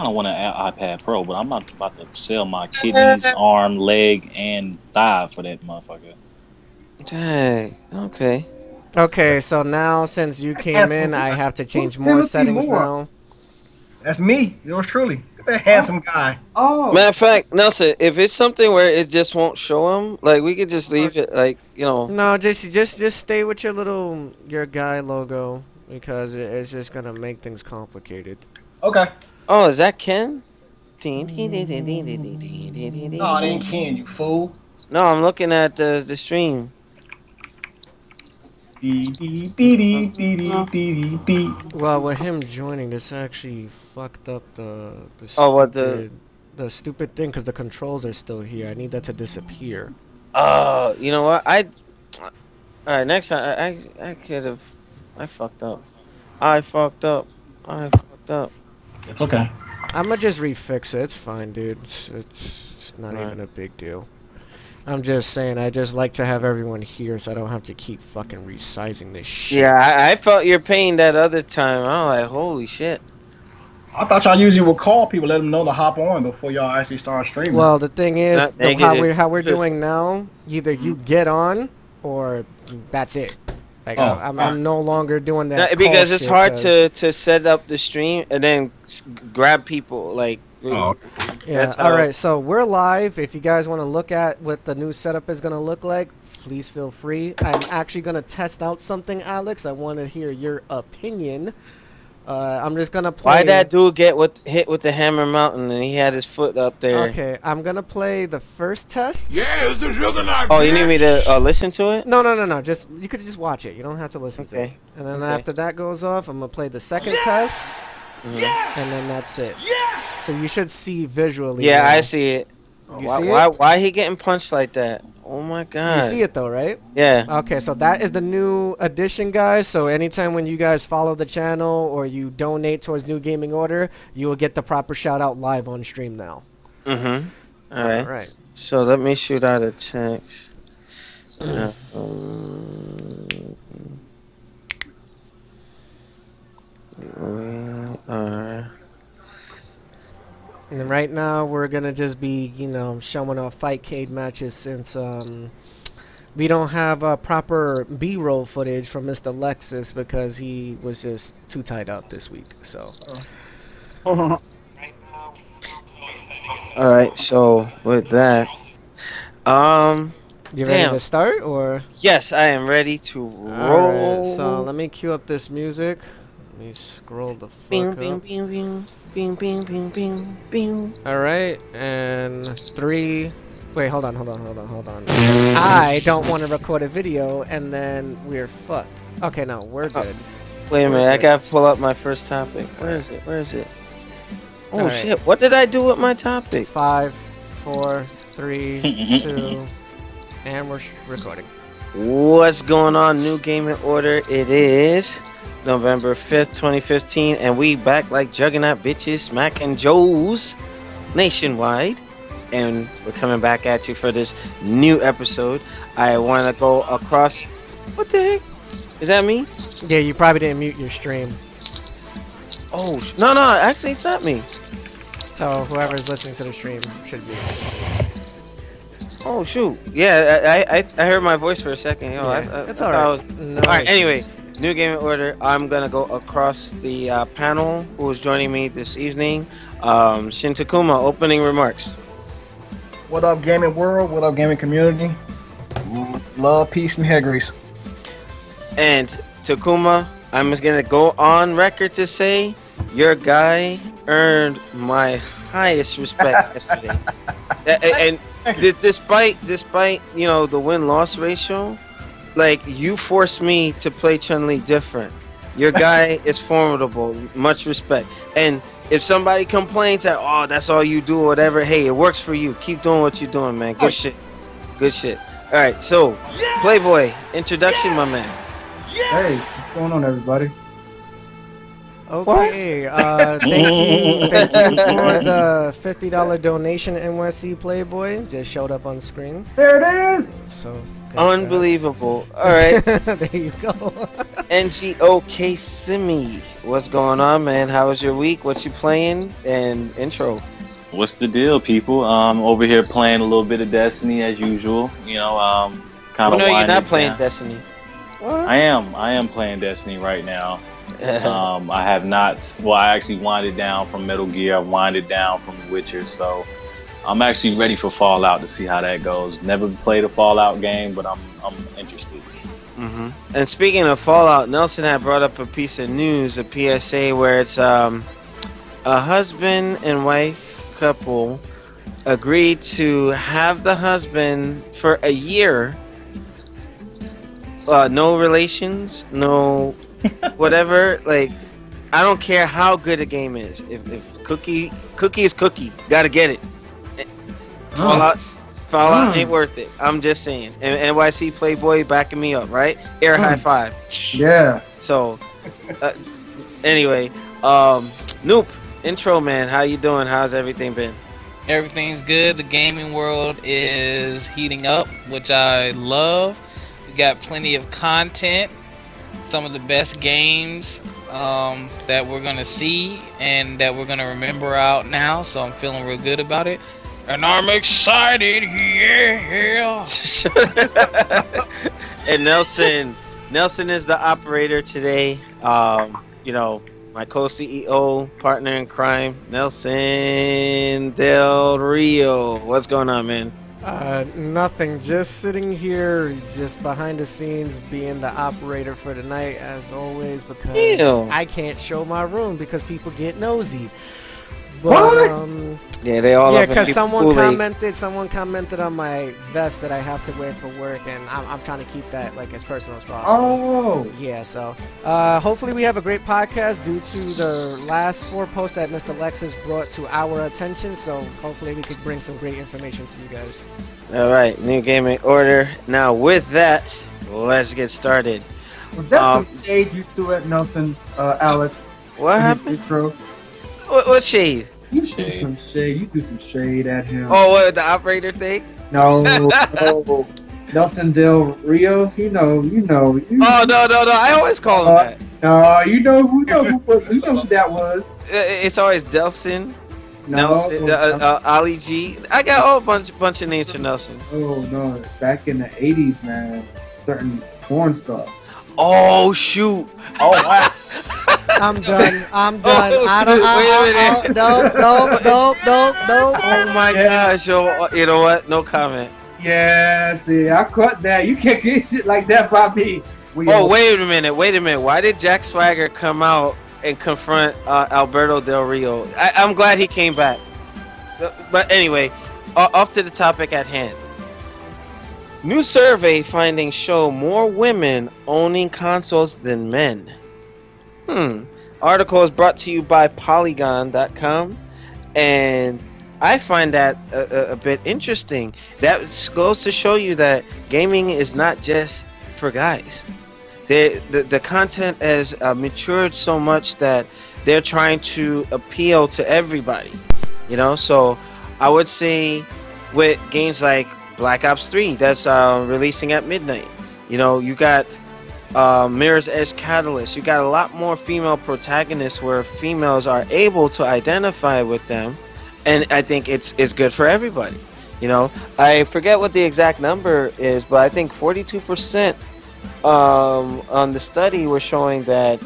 kind of want an iPad Pro, but I'm not about to sell my kidneys, arm, leg, and thigh for that motherfucker. Dang. Okay. Okay, so now since you came in, I have to change more settings now. That's me, yours truly. That handsome guy. Oh. Matter of fact, Nelson, if it's something where it just won't show him, like we could just leave it, like No, just stay with your guy logo because it's just gonna make things complicated. Okay. Oh, is that Ken? No, it ain't Ken, you fool. No, I'm looking at the stream. Well, with him joining, this actually fucked up the stupid thing because the controls are still here. I need that to disappear. You know what? All right, next time I could have. I fucked up. It's okay. I'm gonna just refix it. It's fine, dude. It's not even a big deal. I'm just saying, I just like to have everyone here so I don't have to keep fucking resizing this shit. Yeah, I felt your pain that other time. I was like, holy shit. I thought y'all usually would call people, let them know to hop on before y'all actually start streaming. Well, the thing is, how we're doing now, either you get on or that's it. Like I'm no longer doing that. Because it's hard to set up the stream and then grab people like. Yeah. All right. So we're live. If you guys want to look at what the new setup is going to look like, please feel free. I'm actually going to test out something, Alex. I want to hear your opinion. I'm just going to play. Why that dude get hit with the hammer mountain and he had his foot up there? Okay. I'm going to play the first test. Yeah, it's the juggernaut. Oh, you need me to listen to it? No. You could just watch it. You don't have to listen to it. And then after that goes off, I'm going to play the second test. Yes! And then that's it. Yes! So you should see visually. Yeah, I see it. You see it? Why he getting punched like that? Oh my god. You see it though, right? Yeah. Okay, so that is the new addition, guys. So anytime when you guys follow the channel or you donate towards New Gaming Order, you will get the proper shout out live on stream now. Mm-hmm. All right. All right. So let me shoot out a text. And right now we're gonna just be, showing off Fightcade matches since we don't have proper B-roll footage from Mr. Lexus because he was just too tied up this week. So. All right. So with that, you ready to start or? Yes, I am ready to roll. All right, so let me cue up this music. Let me scroll the fuck up. Bing, bing, bing, bing, bing. Alright, and 3. Wait, hold on. I don't want to record a video, and then we're fucked. Okay, no, we're good. Wait a minute, I gotta pull up my first topic. Where is it? Oh shit, what did I do with my topic? 5, 4, 3, 2, and we're recording. What's going on, New Gaming Order? It is November 5th, 2015, and we back like juggernaut bitches, smacking Joes nationwide, and we're coming back at you for this new episode. I want to go across. What the heck? Is that me? Yeah, you probably didn't mute your stream. Oh no, actually it's not me. So whoever's listening to the stream should be. Oh shoot! Yeah, I heard my voice for a second. It's alright. Alright, anyway. New Gaming Order, I'm going to go across the panel. Who is joining me this evening? Shin Takuma, opening remarks. What up, gaming world? What up, gaming community? Love, peace, and hair grease. And Takuma, I'm just going to go on record to say your guy earned my highest respect yesterday. And despite the win-loss ratio, like, you forced me to play Chun-Li different. Your guy is formidable. Much respect. And if somebody complains that, oh, that's all you do or whatever, hey, it works for you. Keep doing what you're doing, man. Good shit. All right, so, Playboy, introduction, my man. Hey, what's going on, everybody? Okay, thank you for the $50 donation, NYC Playboy. Just showed up on screen. There it is! So unbelievable. All right. There you go. NGOK Simi, what's going on, man? How was your week? What you playing? And intro. What's the deal, people? Over here playing a little bit of Destiny as usual. You know, kind of. No, you're not playing Destiny. What? I am playing Destiny right now. I have not. Well, I actually winded down from Metal Gear. I winded down from The Witcher. So I'm actually ready for Fallout to see how that goes. Never played a Fallout game, but I'm interested. Mm-hmm. And speaking of Fallout, Nelson had brought up a piece of news, a PSA, where it's a husband and wife couple agreed to have the husband for a year, no relations, no whatever. Like, I don't care how good a game is. If cookie is cookie, gotta get it. Fallout ain't worth it. I'm just saying. And NYC Playboy backing me up, right? Air high five. Yeah. So, anyway, Noop, intro man, how you doing? How's everything been? Everything's good. The gaming world is heating up, which I love. We got plenty of content, some of the best games that we're gonna see and that we're gonna remember out now. So I'm feeling real good about it. And I'm excited, yeah. And Nelson is the operator today. You know, my co-CEO, partner in crime, Nelson Del Rio. What's going on, man? Nothing. Just sitting here, just behind the scenes, being the operator for the night, as always, because I can't show my room because people get nosy. But, yeah, they all. Yeah, because someone commented on my vest that I have to wear for work, and I'm trying to keep that like as personal as possible. Oh, yeah. So hopefully we have a great podcast due to the last 4 posts that Mr. Lexus brought to our attention. So hopefully we could bring some great information to you guys. All right, New Gaming Order. Now with that, let's get started. Was that some shade you threw at Nelson, Alex? What happened? Intro? What shade? You threw some shade. You threw some shade at him. Oh, what, the operator thing? No, no. Nelson Del Rios. You know. Oh no! I always call him that. No, you know who that was. It's always Delson. No, Nelson, Ali G. I got a whole bunch of names for Nelson. Oh no! Back in the '80s, man, certain porn stuff. Oh shoot! Oh wow! I'm done. Oh, I don't. No. Oh my gosh! Yo, you know what? No comment. Yeah, see, I caught that. You can't get shit like that by me. Wait a minute. Why did Jack Swagger come out and confront Alberto Del Rio? I'm glad he came back. But anyway, off to the topic at hand. New survey findings show more women owning consoles than men. Article is brought to you by Polygon.com, and I find that a bit interesting. That goes to show you that gaming is not just for guys. The content has matured so much that they're trying to appeal to everybody. You know, so I would say with games like Black Ops 3 that's releasing at midnight, you know, you got Mirror's Edge Catalyst. You got a lot more female protagonists where females are able to identify with them, and I think it's good for everybody. You know, I forget what the exact number is, but I think 42% on the study were showing that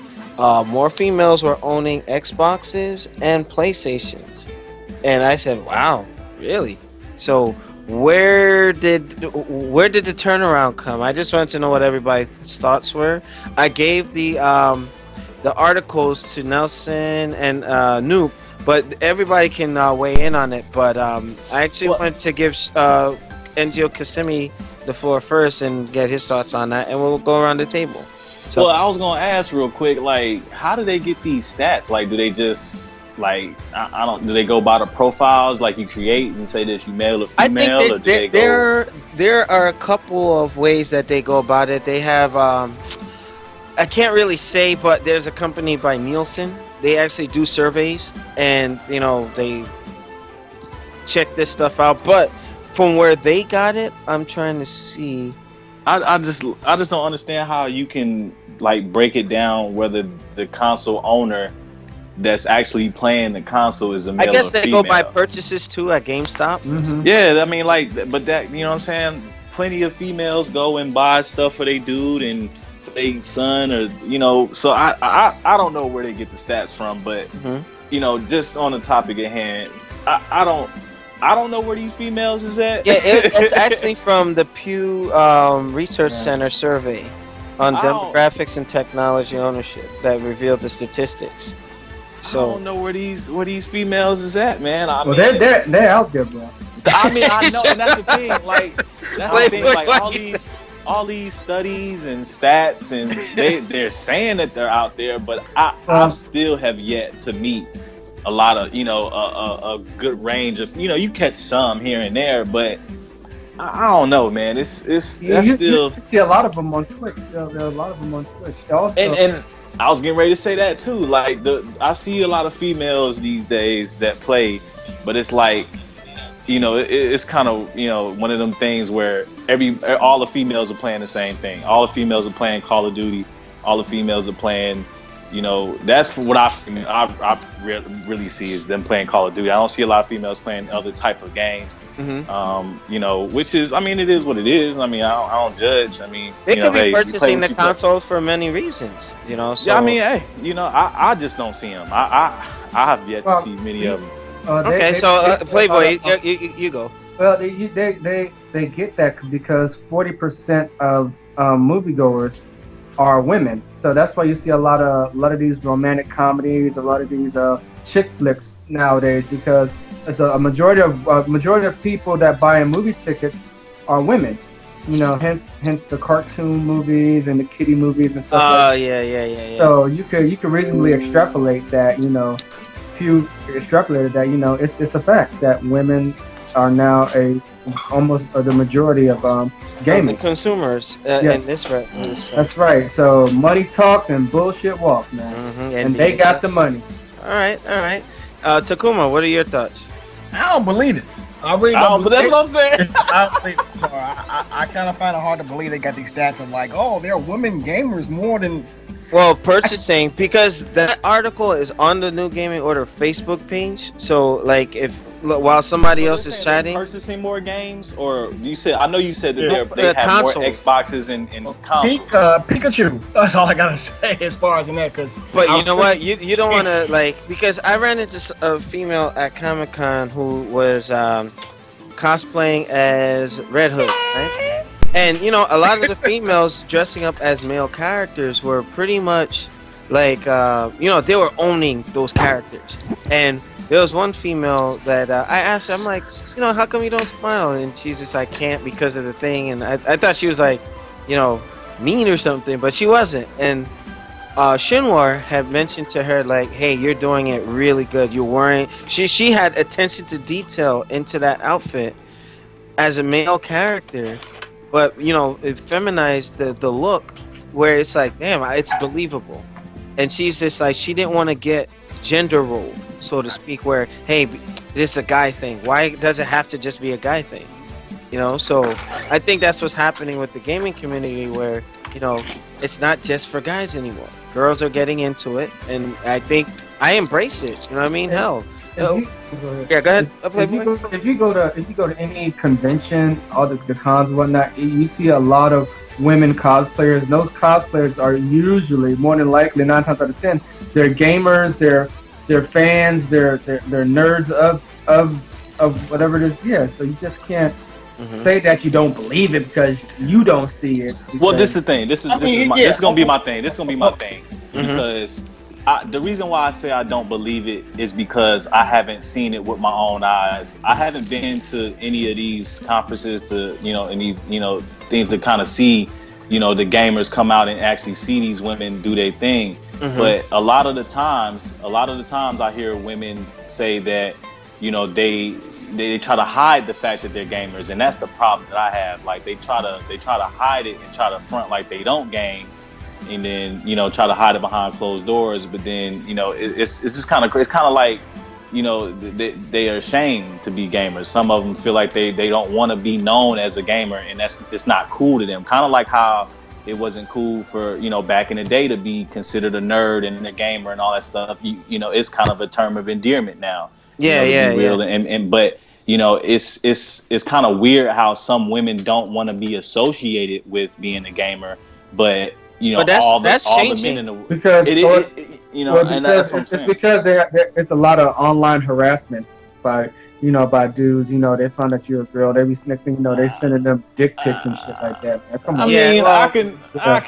more females were owning Xboxes and PlayStations, and I said, "Wow, really?" So where did the turnaround come? I just wanted to know what everybody's thoughts were. I gave the articles to Nelson and Noop, but everybody can weigh in on it. But I actually wanted to give NGO Kasimi the floor first and get his thoughts on that, and we'll go around the table. So, well, I was gonna ask real quick, like, how do they get these stats? Like, do they just I don't. Do they go by the profiles like you create and say this you male or female? I think there are a couple of ways that they go about it. They have I can't really say, but there's a company by Nielsen. They actually do surveys, and you know they check this stuff out. But from where they got it, I'm trying to see. I just don't understand how you can like break it down whether the console owner that's actually playing the console is a male I guess or they female. go by purchases too at GameStop. Mm-hmm. Yeah, I mean, like, but that, you know what I'm saying? Plenty of females go and buy stuff for their dude and for their son, or, you know, so I don't know where they get the stats from, but, you know, just on the topic at hand, I don't know where these females is at. Yeah, it's actually from the Pew Research Center survey on demographics and technology ownership that revealed the statistics. So I don't know where these females is at, man. I mean, they're out there, bro. I mean, I know, and that's the thing. Like, all these studies and stats, and they're saying that they're out there, but I still have yet to meet a lot of, you know, a good range of, you know, you catch some here and there, but I don't know, man. You see a lot of them on Twitch. There are a lot of them on Twitch. Also, and I was getting ready to say that too. Like, I see a lot of females these days that play, but it's like, you know, it's kind of, you know, one of them things where all the females are playing the same thing. All the females are playing Call of Duty. All the females are playing, you know, that's what I really see is them playing Call of Duty. I don't see a lot of females playing other type of games. You know, which is, I mean, it is what it is. I mean, I don't judge. I mean, they could be purchasing the consoles for many reasons, you know. So. Yeah, I mean, hey, you know, I just don't see them. I have yet to see many of them. Playboy, you go. Well, they get that because 40% of moviegoers are women, so that's why you see a lot of these romantic comedies, a lot of these chick flicks nowadays, because it's a majority of people that buy movie tickets are women. You know, hence the cartoon movies and the kiddie movies and stuff. Yeah. So you could reasonably extrapolate that. You know, few extrapolated that. You know, it's a fact that women are now almost the majority of gaming consumers. Yes. In this right. That's right. So money talks and bullshit walks, man. And they got the money. All right. Takuma, what are your thoughts? I don't believe it. I really don't. But that's what I'm saying. I don't believe it. So I kind of find it hard to believe they got these stats of like, oh, there are women gamers more than. Well, purchasing, because that article is on the New Gaming Order Facebook page. So, like, while somebody else is chatting, purchasing more games, or you said, I know you said that they have console. more Xboxes and consoles. Pikachu. That's all I gotta say as far as in that. But you know what? You don't want to, like, because I ran into a female at Comic-Con who was cosplaying as Red Hood, right? And, you know, a lot of the females dressing up as male characters were pretty much like, you know, they were owning those characters. And there was one female that I asked her, I'm like, you know, how come you don't smile? And she's just like, can't because of the thing. And I thought she was like, you know, mean or something, but she wasn't. And Shinwar had mentioned to her, like, hey, you're doing it really good. You're wearing, she had attention to detail into that outfit as a male character. But, you know, it feminized the look where it's like, damn, it's believable. And she's just like, she didn't want to get gender role, so to speak, where, hey, this is a guy thing. Why does it have to just be a guy thing? You know, so I think that's what's happening with the gaming community where, you know, it's not just for guys anymore. Girls are getting into it, and I think I embrace it. You know what I mean? Hell. Go ahead. If you go to any convention, all the cons and whatnot, you see a lot of women cosplayers. And those cosplayers are usually, more than likely, 9 times out of 10, they're gamers, they're fans, they're nerds of whatever it is. Yeah, so you just can't say that you don't believe it because you don't see it. Well, this is the thing. This is gonna be my thing. This is gonna be my thing because. The reason why I say I don't believe it is because I haven't seen it with my own eyes. I haven't been to any of these conferences to, you know, and these, you know, things to kind of see, you know, the gamers come out and actually see these women do their thing. But a lot of the times I hear women say that, you know, they try to hide the fact that they're gamers, and that's the problem that I have. Like they try to hide it and try to front like they don't game. And then, you know, try to hide it behind closed doors, but then, you know, it's just kind of, it's kind of like, they are ashamed to be gamers. Some of them feel like they don't want to be known as a gamer, and it's not cool to them. Kind of like how it wasn't cool for back in the day to be considered a nerd and a gamer and all that stuff. It's kind of a term of endearment now. But it's kind of weird how some women don't want to be associated with being a gamer, but all the men in the world, because because it's because it's a lot of online harassment by dudes. They found that you're a girl. Next thing you know, they sending them dick pics and shit like that. Man, come on. I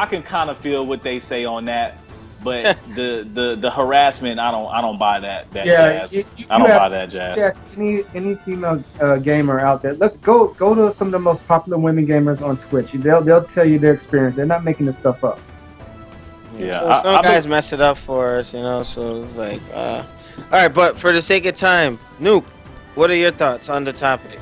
can kind of feel what they say on that, but the harassment, I don't buy that jazz. I don't buy that jazz. Yes, any female gamer out there, go to some of the most popular women gamers on Twitch. They'll tell you their experience. They're not making this stuff up. Yeah, so some guys mess it up for us, so it's like, all right, but for the sake of time, Nuke, what are your thoughts on the topic?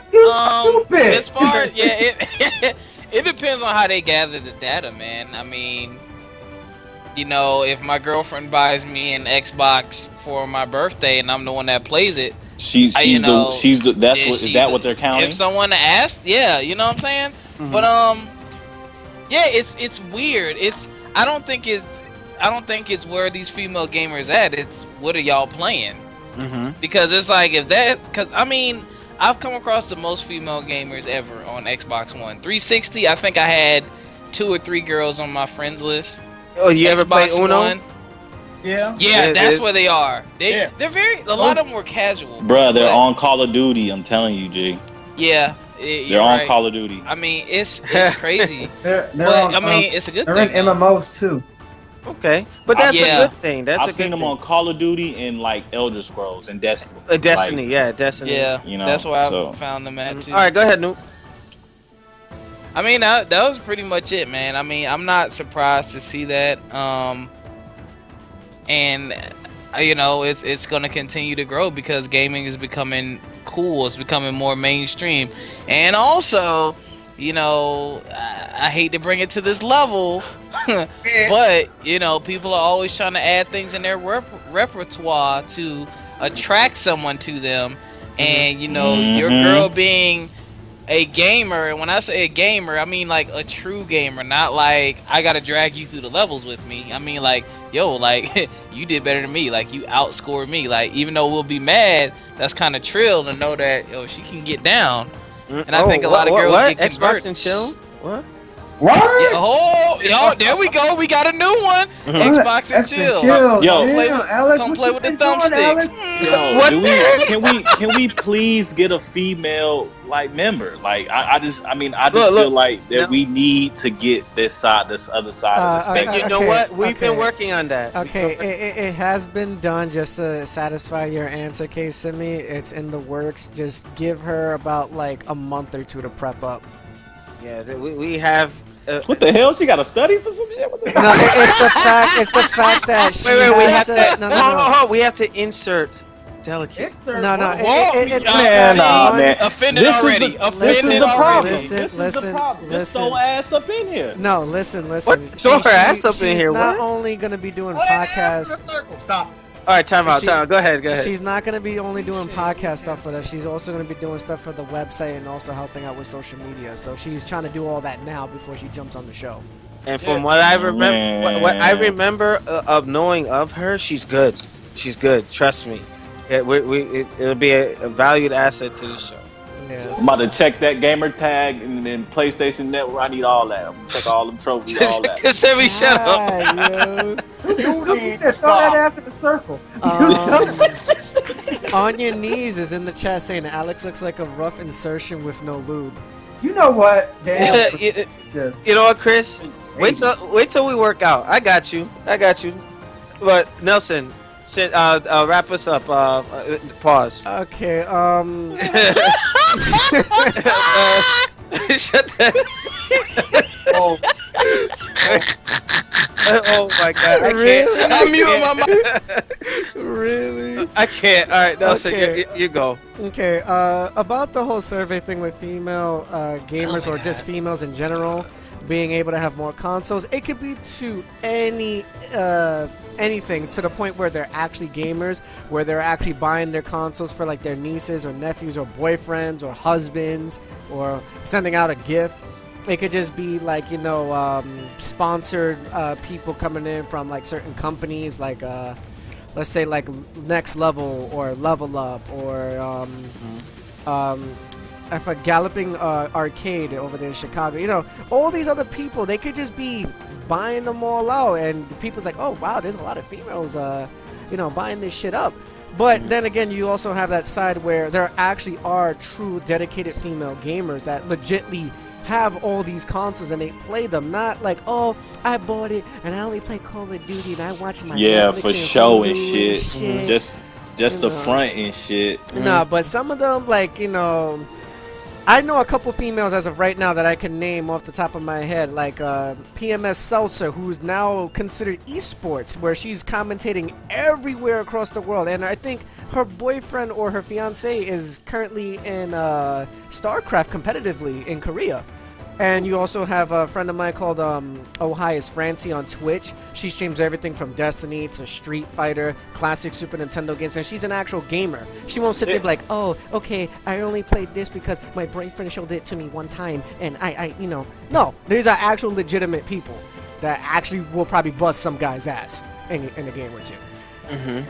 Stupid. As far as it depends on how they gather the data, man. I mean, if my girlfriend buys me an Xbox for my birthday and I'm the one that plays it, is that what they're counting? If someone asked, yeah, you know what I'm saying? Mm-hmm. But it's weird. I don't think it's where these female gamers at. It's what are y'all playing? Mm-hmm. Because it's like I've come across the most female gamers ever on Xbox One. 360, I think I had 2 or 3 girls on my friends list. Oh, you ever play Uno? One, Yeah, that's where they are. They're a lot of them were casual. Bruh, they're on Call of Duty, I'm telling you, G. Yeah. They're on Call of Duty. I mean, it's crazy. It's a good thing. They're in MMOs too. Okay, but that's a good thing. I've seen them on Call of Duty and like Elder Scrolls and Destiny. Destiny. Yeah, that's where I found them at too. All right, go ahead, Nuke. I mean, that was pretty much it, man. I mean, I'm not surprised to see that. And it's going to continue to grow because gaming is becoming cool. It's becoming more mainstream, and also, I hate to bring it to this level, but people are always trying to add things in their repertoire to attract someone to them, and your girl being a gamer, and when I say a gamer, I mean like a true gamer, not like I gotta drag you through the levels with me. I mean like, yo, like you did better than me, like you outscored me. Like even though we'll be mad, that's kind of trill to know that she can get down. And I think a lot of girls get converted. Xbox and chill? What? Yeah, there we go. We got a new one. Xbox and chill. Come play with the thumbsticks. Can we please get a female member? Like I just feel like that we need to get this other side of the spectrum. You know what? We've been working on that. Okay, it has been done just to satisfy your answer, K-Simi. It's in the works. Just give her about like a month or 2 to prep up. Yeah, we have. What the hell? She got to study for some shit? What the no, it's the fact that she we have to insert delicate. It's man. Offended already. This is the problem. Listen. Just throw ass up in here. No, listen. Throw her ass up in here. She's not only going to be doing podcasts. Stop. All right, time out. Go ahead. She's not going to be only doing podcast stuff with us. She's also going to be doing stuff for the website and also helping out with social media. So she's trying to do all that now before she jumps on the show. And from what I remember, what I remember of knowing of her, she's good. She's good. Trust me. It'll be a valued asset to the show. Yes. I'm about to check that gamer tag and then PlayStation Network. I need all that. I'm gonna check all them trophies, all that. Sammy, shut up. Throw that ass in the circle. On Your Knees is in the chat saying Alex looks like a rough insertion with no lube. You know what? Damn. You know what, Chris? Wait till we work out. I got you. But Nelson, wrap us up. Pause. Okay. Shut that. Oh my God! I can't. I'm muting my mic. Really? I can't. All right, Nelson, you go. Okay. About the whole survey thing with female gamers or just females in general. being able to have more consoles. It could be to anything, to the point where they're actually gamers, where they're actually buying their consoles for like their nieces or nephews or boyfriends or husbands, or sending out a gift. It could just be like, you know, sponsored people coming in from like certain companies, like let's say like Next Level or Level Up or if a Galloping Arcade over there in Chicago. You know, all these other people, they could just be buying them all out, and people's like, oh wow, there's a lot of females you know, buying this shit up. But then again, you also have that side where there actually are true dedicated female gamers that legitly have all these consoles and they play them, not like, oh, I bought it and I only play Call of Duty and I watch my Netflix for and show Hulu and shit. Just the front and shit. Nah, but some of them, like, you know, I know a couple females as of right now that I can name off the top of my head, like PMS Seltzer, who's now considered esports, where she's commentating everywhere across the world, and I think her boyfriend or her fiance is currently in StarCraft competitively in Korea. And you also have a friend of mine called Oh Hi is Francie on Twitch. She streams everything from Destiny to Street Fighter, classic Super Nintendo games, and she's an actual gamer. She won't sit there and be like, oh, okay, I only played this because my boyfriend showed it to me one time, and I you know. No, these are actual legitimate people that actually will probably bust some guy's ass in a game or two.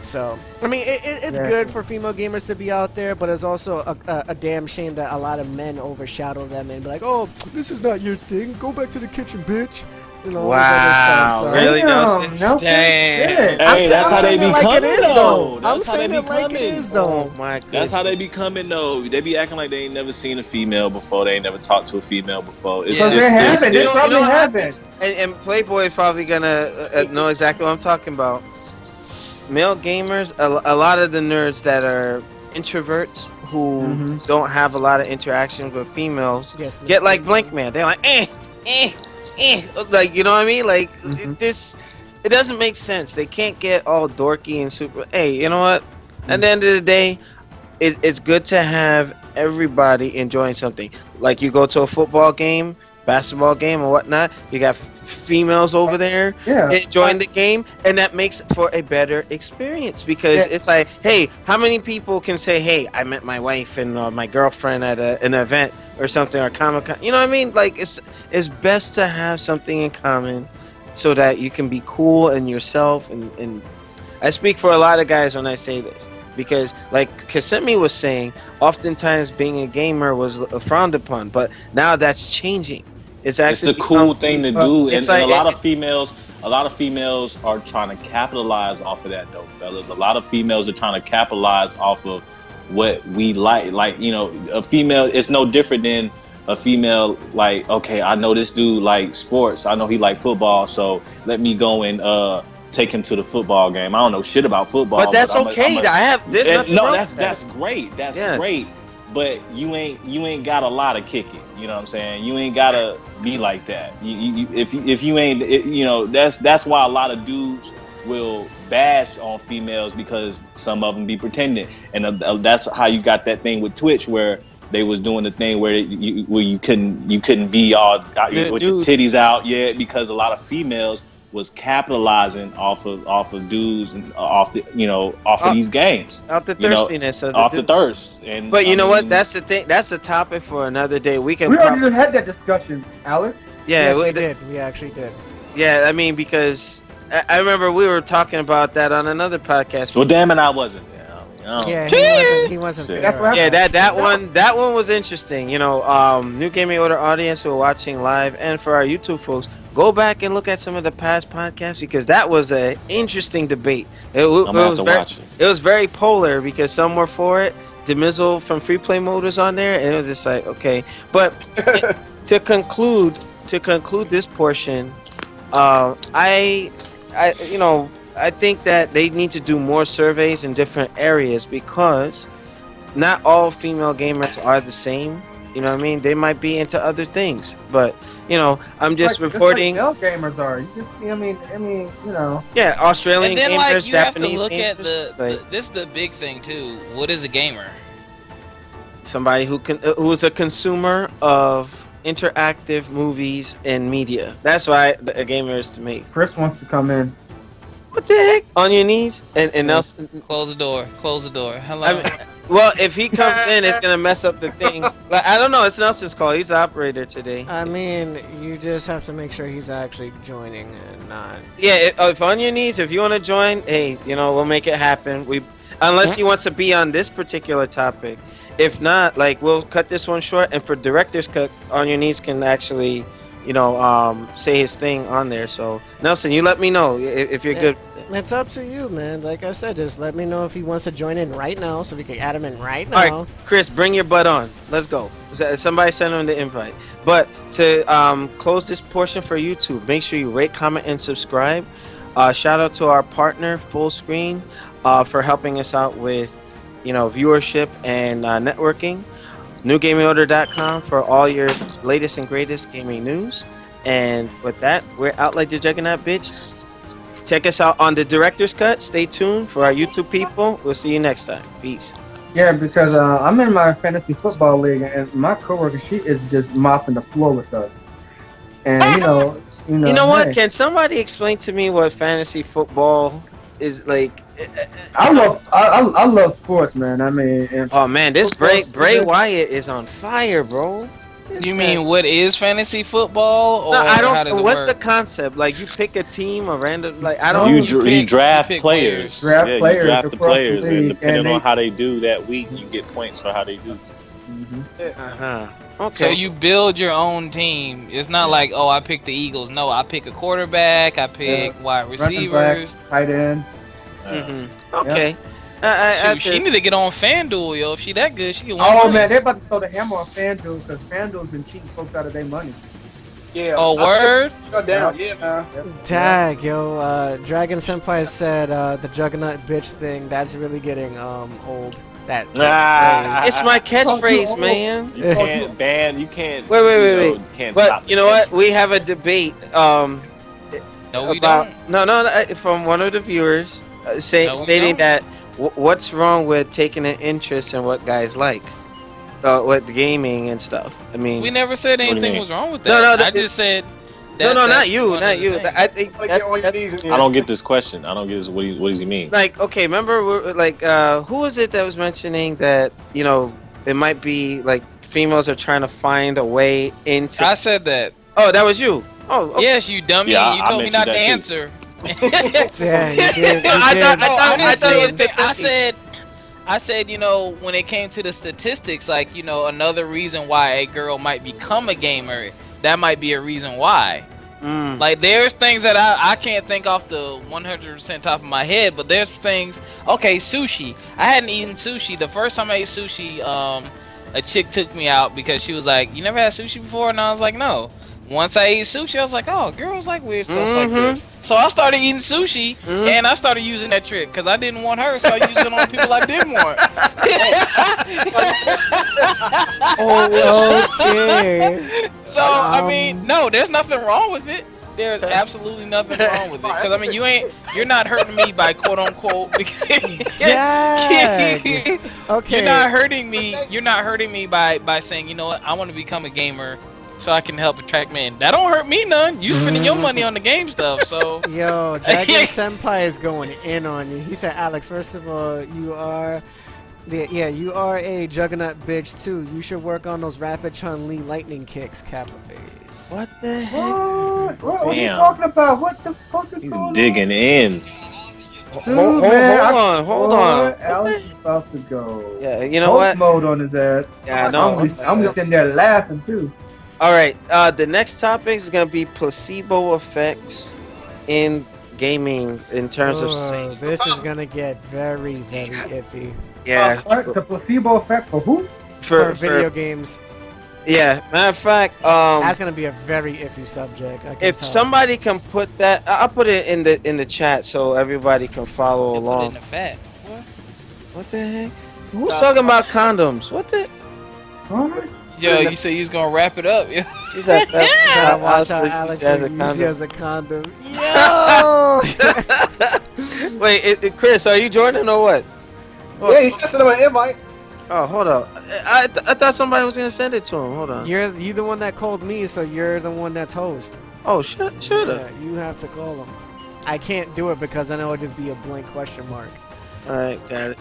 So, I mean, it's good for female gamers to be out there, but it's also a damn shame that a lot of men overshadow them and be like, oh, this is not your thing. Go back to the kitchen, bitch. You know, all this other stuff. So. Really? Damn. Hey, I'm that's how they saying it be like coming, it is, though. That's I'm how saying they it be like it coming. is, though. Oh my goodness. That's how they be coming, though. They be acting like they ain't never seen a female before. They ain't never talked to a female before. It's Because they haven't. They probably haven't. And Playboy is probably gonna know exactly what I'm talking about. Male gamers, a lot of the nerds that are introverts who don't have a lot of interaction with females get like Blink Man. They're like, like, you know what I mean? Like, it doesn't make sense. They can't get all dorky and super. Hey, you know what? At the end of the day, it's good to have everybody enjoying something. Like, you go to a football game, basketball game, or whatnot. You got females over there enjoying the game, and that makes for a better experience, because it's like, hey, how many people can say, hey, I met my wife and my girlfriend at an event or something, or Comic-Con? You know what I mean? Like, it's best to have something in common so that you can be cool and yourself, and I speak for a lot of guys when I say this, because like Kasemi was saying, oftentimes being a gamer was frowned upon, but now that's changing. It's the cool thing to do, and like, a lot of females are trying to capitalize off of that, though, fellas. A lot of females are trying to capitalize off of what we like. Like, you know, a female, it's no different than a female. Like, okay, I know this dude like sports. I know he like football, so let me go and take him to the football game. I don't know shit about football, but that's okay. That's great. That's great. But you ain't got a lot of kicking. You know what I'm saying? You ain't gotta be like that. If you ain't, you know, that's why a lot of dudes will bash on females, because some of them be pretending, and that's how you got that thing with Twitch where they was doing the thing where you couldn't be all with your titties out yet, because a lot of females was capitalizing off of dudes and off of these games, off the thirstiness, off the thirst. And but you know what? That's the thing. That's a topic for another day. We already had that discussion, Alex. Yeah, yes, we did. We actually did. Yeah, I mean, because I remember we were talking about that on another podcast. Well, damn it, I wasn't. Yeah, he wasn't there. Yeah, that one was interesting. You know, New Gaming Order audience who are watching live, and for our YouTube folks, go back and look at some of the past podcasts, because that was an interesting debate. It was very polar, because some were for it. Demizzle from Free Play Mode was on there, and it was just like, okay. But to conclude this portion, I think that they need to do more surveys in different areas, because not all female gamers are the same. You know what I mean? They might be into other things, but you know, I'm just reporting. Male gamers are. I mean, you know. Yeah, Australian and then, gamers, like, you Japanese have to look gamers. at this is the big thing too. What is a gamer? Somebody who's a consumer of interactive movies and media. That's why a gamer is to me. Chris wants to come in. What the heck? On your knees? And Nelson? Close the door. Close the door. Hello. I mean, well, if he comes in, it's going to mess up the thing. Like, I don't know. It's Nelson's call. He's the operator today. I mean, you just have to make sure he's actually joining and not. Yeah, if on your knees, if you want to join, hey, we'll make it happen. Unless he wants to be on this particular topic. If not, like, we'll cut this one short. And for director's cut, on your knees can actually, say his thing on there. So, Nelson, you let me know if you're good. It's up to you, man. Like I said, just let me know if he wants to join in right now so we can add him in right now. All right, Chris, bring your butt on. Let's go. Somebody send him the invite. But to close this portion for YouTube, make sure you rate, comment, and subscribe. Shout out to our partner, Full Screen, for helping us out with, viewership and networking. NewGamingOrder.com for all your latest and greatest gaming news. And with that, we're out like the Juggernaut bitch. Check us out on the director's cut. Stay tuned for our YouTube people. We'll see you next time. Peace. Yeah, because I'm in my fantasy football league, and my coworker, she is just mopping the floor with us. And you know what? hey. Can somebody explain to me what fantasy football is like? I love sports, man. I mean, oh man, this Bray Wyatt is on fire, bro. You mean what is fantasy football? Or no, I don't. how does it what's work? the concept? Like, you pick a team, a random. Like, I don't. You draft players. Draft You players draft the across players, the and league, depending and on how they do that week, you get points for how they do. Okay. So you build your own team. It's not like, oh, I pick the Eagles. No, I pick a quarterback. I pick wide receivers. Tight end. Okay. Shoot, she need to get on FanDuel, yo. If she that good, she can win. Oh money. man, they're about to throw the hammer on FanDuel because FanDuel's been cheating folks out of their money. Yeah. Oh, word? Shut down. Yeah, man. Tag, yo, Dragon Senpai said the Juggernaut bitch thing, that's really getting old. That phrase. It's my catchphrase, man. You can't ban. You can't. Wait. You can't But stop you know what? We have a debate. No, we about don't. no, from one of the viewers stating that what's wrong with taking an interest in what guys like, with gaming and stuff. I mean, We never said anything was wrong with that. No, I just said. no, that's not you. one of the things. I think that's I don't get this question. I don't get this. What does he mean? like, okay. Remember, who was it that was mentioning that it might be like females are trying to find a way into. I said that. Oh, that was you. Oh, okay. Yes, you dummy. Yeah, you I told me not to mentioned that answer. Damn, you did. I thought it was I said, when it came to the statistics, like, another reason why a girl might become a gamer, that might be a reason why. Like, there's things that I can't think off the 100% top of my head, but there's things. Okay, sushi. I hadn't eaten sushi. The first time I ate sushi, a chick took me out because she was like, "You never had sushi before?" And I was like, "No." Once I ate sushi, I was like, "Oh, girls like weird stuff like this." So I started eating sushi, and I started using that trick because I didn't want her, so I used it on people I didn't want. Okay. So I mean, no, there's nothing wrong with it. There's absolutely nothing wrong with it because I mean, you're not hurting me by quote unquote. Dag. Okay. You're not hurting me by saying, you know what, I want to become a gamer so I can help attract men. That don't hurt me none. You spending your money on the game stuff, so. Yo, Dragon Senpai is going in on you. He said, Alex, first of all, you are a Juggernaut bitch too. You should work on those rapid Chun-Li lightning kicks, Kappa face. What the heck? What are you talking about? What the fuck is He's going digging in. on? Hold on. Alex is about to go. Yeah, you know Hulk what? mode on his ass. Yeah, I know. I'm just sitting there laughing too. All right. The next topic is gonna be placebo effects in gaming in terms of. This is gonna get very, very iffy. Yeah. The placebo effect for who? For video games. Yeah. Matter of fact, that's gonna be a very iffy subject. I can if tell. somebody can put that, I'll put it in the chat so everybody can follow along. Put it in the fat. What the heck? Who's talking about condoms? What the? What? Yo, you said he's gonna wrap it up. Yeah. He's like, Gotta watch out, Alex. Use you as a condom. Yo! Wait, Chris, are you joining or what? Yeah, he said something about invite. Oh, hold up. I thought somebody was gonna send it to him. Hold on. You're the one that called me, so you're the one that's host. Oh, shoulda. Yeah, you have to call him. I can't do it because then it would just be a blank question mark. All right, got it.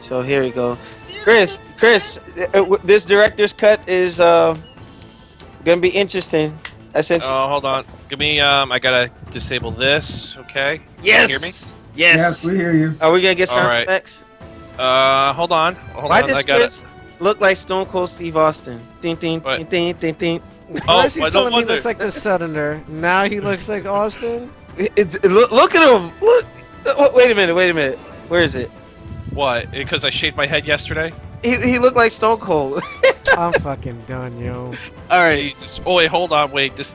So here we go. Chris, this director's cut is gonna be interesting. Oh, hold on. Give me. I gotta disable this. Okay. Yes. Can you hear me? Yes, we hear you. Are we gonna get sound All right. effects? Hold on. Why does Chris look like Stone Cold Steve Austin? Ding ding What? ding ding ding. First he I told don't me he wonder. looks like the Southerner. Now he looks like Austin. Look at him. Look. Wait a minute. Where is it? What? Because I shaved my head yesterday. He looked like Stone Cold. I'm fucking done, yo. All right. Jesus. Oh wait, hold on. Wait, this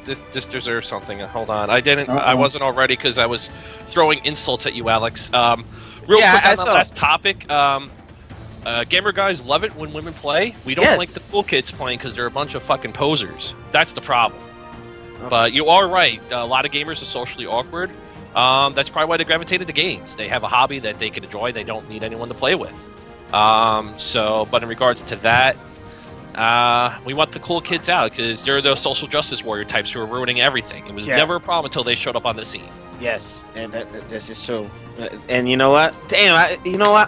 deserves something. Hold on. I didn't. I Uh-oh. wasn't all ready because I was throwing insults at you, Alex. Real Yeah, quick I on the saw. last topic. Gamer guys love it when women play. We don't Yes. like the cool kids playing because they're a bunch of fucking posers. That's the problem. Okay. But you are right. A lot of gamers are socially awkward. That's probably why they gravitated to games. They have a hobby that they can enjoy. They don't need anyone to play with. But in regards to that, we want the cool kids out because they're the social justice warrior types who are ruining everything. It was Yeah. never a problem until they showed up on the scene. Yes, and this is true. And you know what? Damn,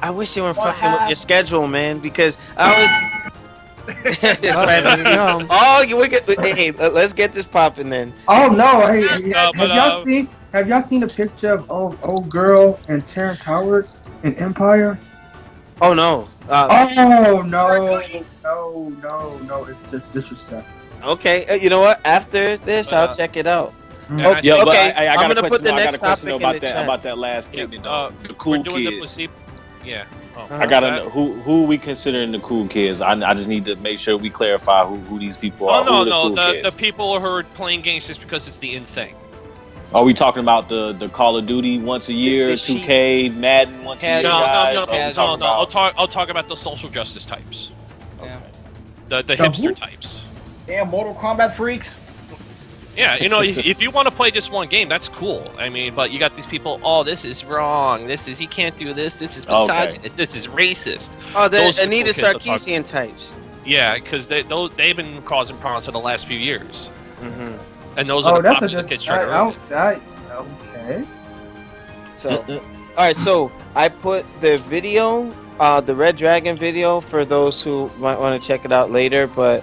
I wish you weren't fucking with your schedule, man, because I was. There you go. Oh, we could. Hey, let's get this popping then. Oh no! Hey, No, but, have y'all seen a picture of old girl and Terrence Howard in Empire? Oh no. Oh no! It's just disrespect. Okay, you know what? After this, I'll check it out. And Oh, I Yeah, think- but Okay, I I'm got a gonna question. put the though. I got next a question topic about in the that chat. about that last yeah, statement. though. The we're cool doing the kids. placebo. Yeah. Oh, Uh-huh. I gotta what's know who we considering the cool kids. I just need to make sure we clarify who these people that? are. Oh Who no, are the no, cool the kids? people who are playing games just because it's the in thing. Are we talking about the Call of Duty once a year, The 2K, Madden once a year, No, guys? no, Or we no, talking about- I'll talk about the social justice types, Yeah. the The hipster who? types. Damn, Mortal Kombat freaks. Yeah, you know, if you want to play just one game, that's cool. I mean, but you got these people. Oh, this is wrong. He can't do this. This is misogynist. This is racist. Oh, the Those are the Anita cool kids I'm talking- Sarkeesian types. Yeah, because they've been causing problems for the last few years, Mm-hmm. and those are Oh, the that's a popular kids trying to ruin it. okay. So, all right. So I put the video, the Red Dragon video, for those who might want to check it out later. But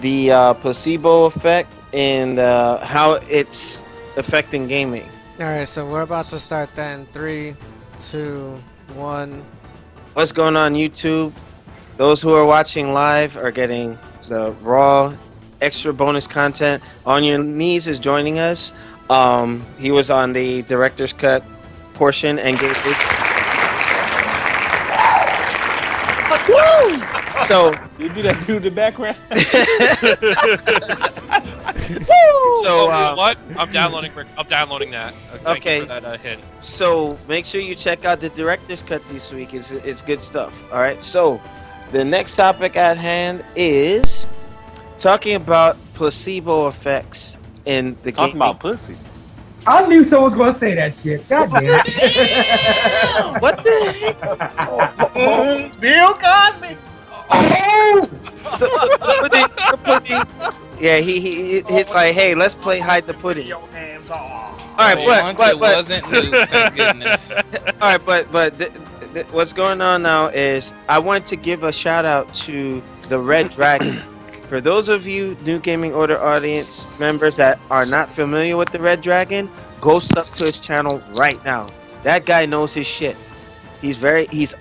the placebo effect and how it's affecting gaming. All right, so we're about to start then. 3, 2, 1. What's going on YouTube? Those who are watching live are getting the raw, extra bonus content. On Your Knees is joining us. He was on the director's cut portion and gave his. Woo! So You do that dude in the background? So, what? I'm downloading that. Thank Okay. you for that hint. So make sure you check out the director's cut this week. It's good stuff. All right. So the next topic at hand is talking about placebo effects in the Talking game. about pussy. I knew someone was gonna say that shit. God damn it. What the heck? Bill Cosby. The pudding. Yeah, it's like, hey, let's play hide the pudding. Your hands off. All right, Once but it wasn't news, thank goodness. all right, but what's going on now is I want to give a shout out to the Red Dragon. For those of you New Gaming Order audience members that are not familiar with the Red Dragon, go sub to his channel right now. That guy knows his shit. He's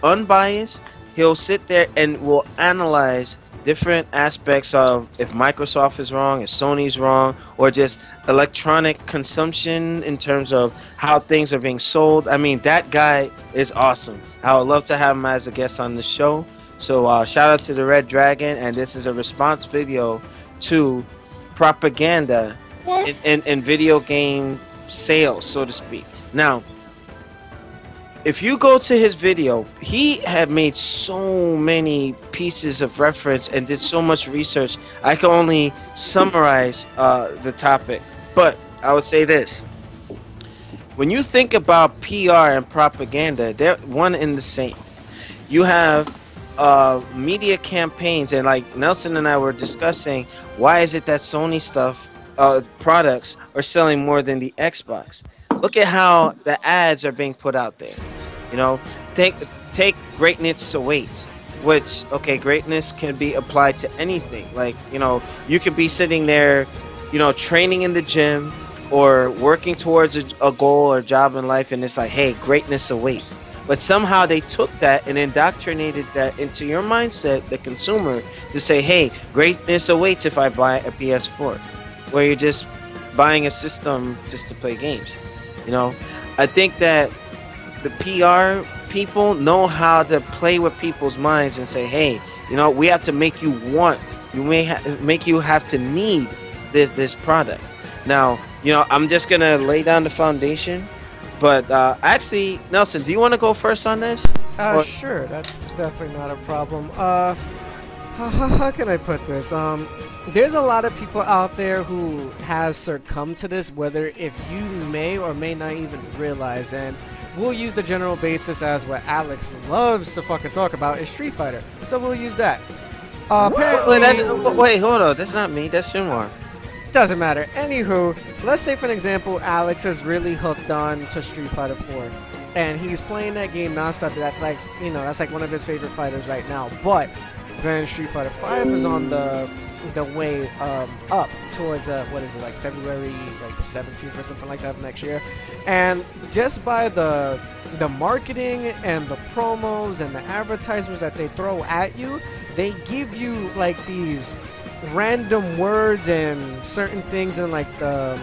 unbiased. He'll sit there and will analyze different aspects of if Microsoft is wrong, if Sony's wrong, or just electronic consumption in terms of how things are being sold. I mean, that guy is awesome. I would love to have him as a guest on the show. So shout out to the Red Dragon, and this is a response video to propaganda in video game sales, so to speak. Now, if you go to his video, he had made so many pieces of reference and did so much research. I can only summarize the topic, but I would say this. When you think about PR and propaganda, they're one and the same. You have media campaigns, and like Nelson and I were discussing, why is it that Sony stuff products are selling more than the Xbox? Look at how the ads are being put out there. You know, take Greatness Awaits, which, okay, greatness can be applied to anything. Like, you know, you could be sitting there, you know, training in the gym or working towards a goal or job in life, and it's like, hey, greatness awaits. But somehow they took that and indoctrinated that into your mindset, the consumer, to say, hey, greatness awaits if I buy a PS4, where you're just buying a system just to play games. You know, I think that the PR people know how to play with people's minds and say, hey, you know, we have to make you make you have to need this product. Now, you know, I'm just gonna lay down the foundation, but actually, Nelson, do you want to go first on this? Sure, that's definitely not a problem. How can I put this? There's a lot of people out there who has succumbed to this, whether if you may or may not even realize, and we'll use the general basis as what Alex loves to fucking talk about is Street Fighter, so we'll use that. Apparently, wait, hold on, that's not me, that's Shinwar. Doesn't matter. Anywho, let's say for an example, Alex is really hooked on to Street Fighter 4, and he's playing that game nonstop. That's like, you know, that's like one of his favorite fighters right now. But then Street Fighter 5 is on the way up towards what is it, like February like 17th or something like that of next year, and just by the marketing and the promos and the advertisements that they throw at you, they give you like these random words and certain things in like the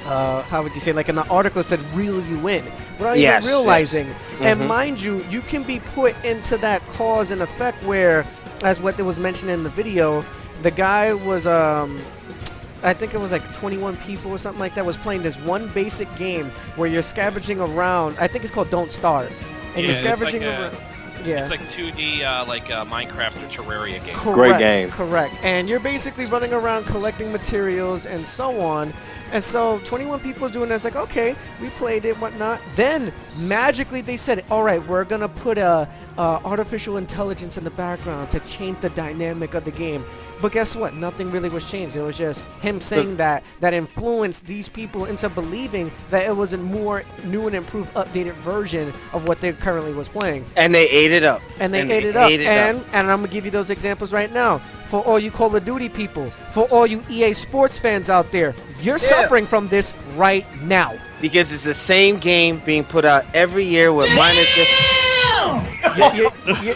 how would you say, like in the article said reel you in without even realizing. Yes. And mind you, you can be put into that cause and effect where, as what was mentioned in the video, the guy was I think it was like 21 people or something like that was playing this one basic game where you're scavenging around. I think it's called Don't Starve, and you're scavenging around. Yeah. It's like 2D, like Minecraft or Terraria game. Correct, great game. Correct. And you're basically running around collecting materials and so on. And so 21 people is doing this, like, okay, we played it, whatnot. Then magically they said, all right, we're gonna put a artificial intelligence in the background to change the dynamic of the game. But guess what? Nothing really was changed. It was just him saying that influenced these people into believing that it was a more new and improved, updated version of what they currently was playing. And they ate it up. And they ate it up. And I'm gonna give you those examples right now. For all you Call of Duty people, for all you EA Sports fans out there, you're suffering from this right now. Because it's the same game being put out every year with minor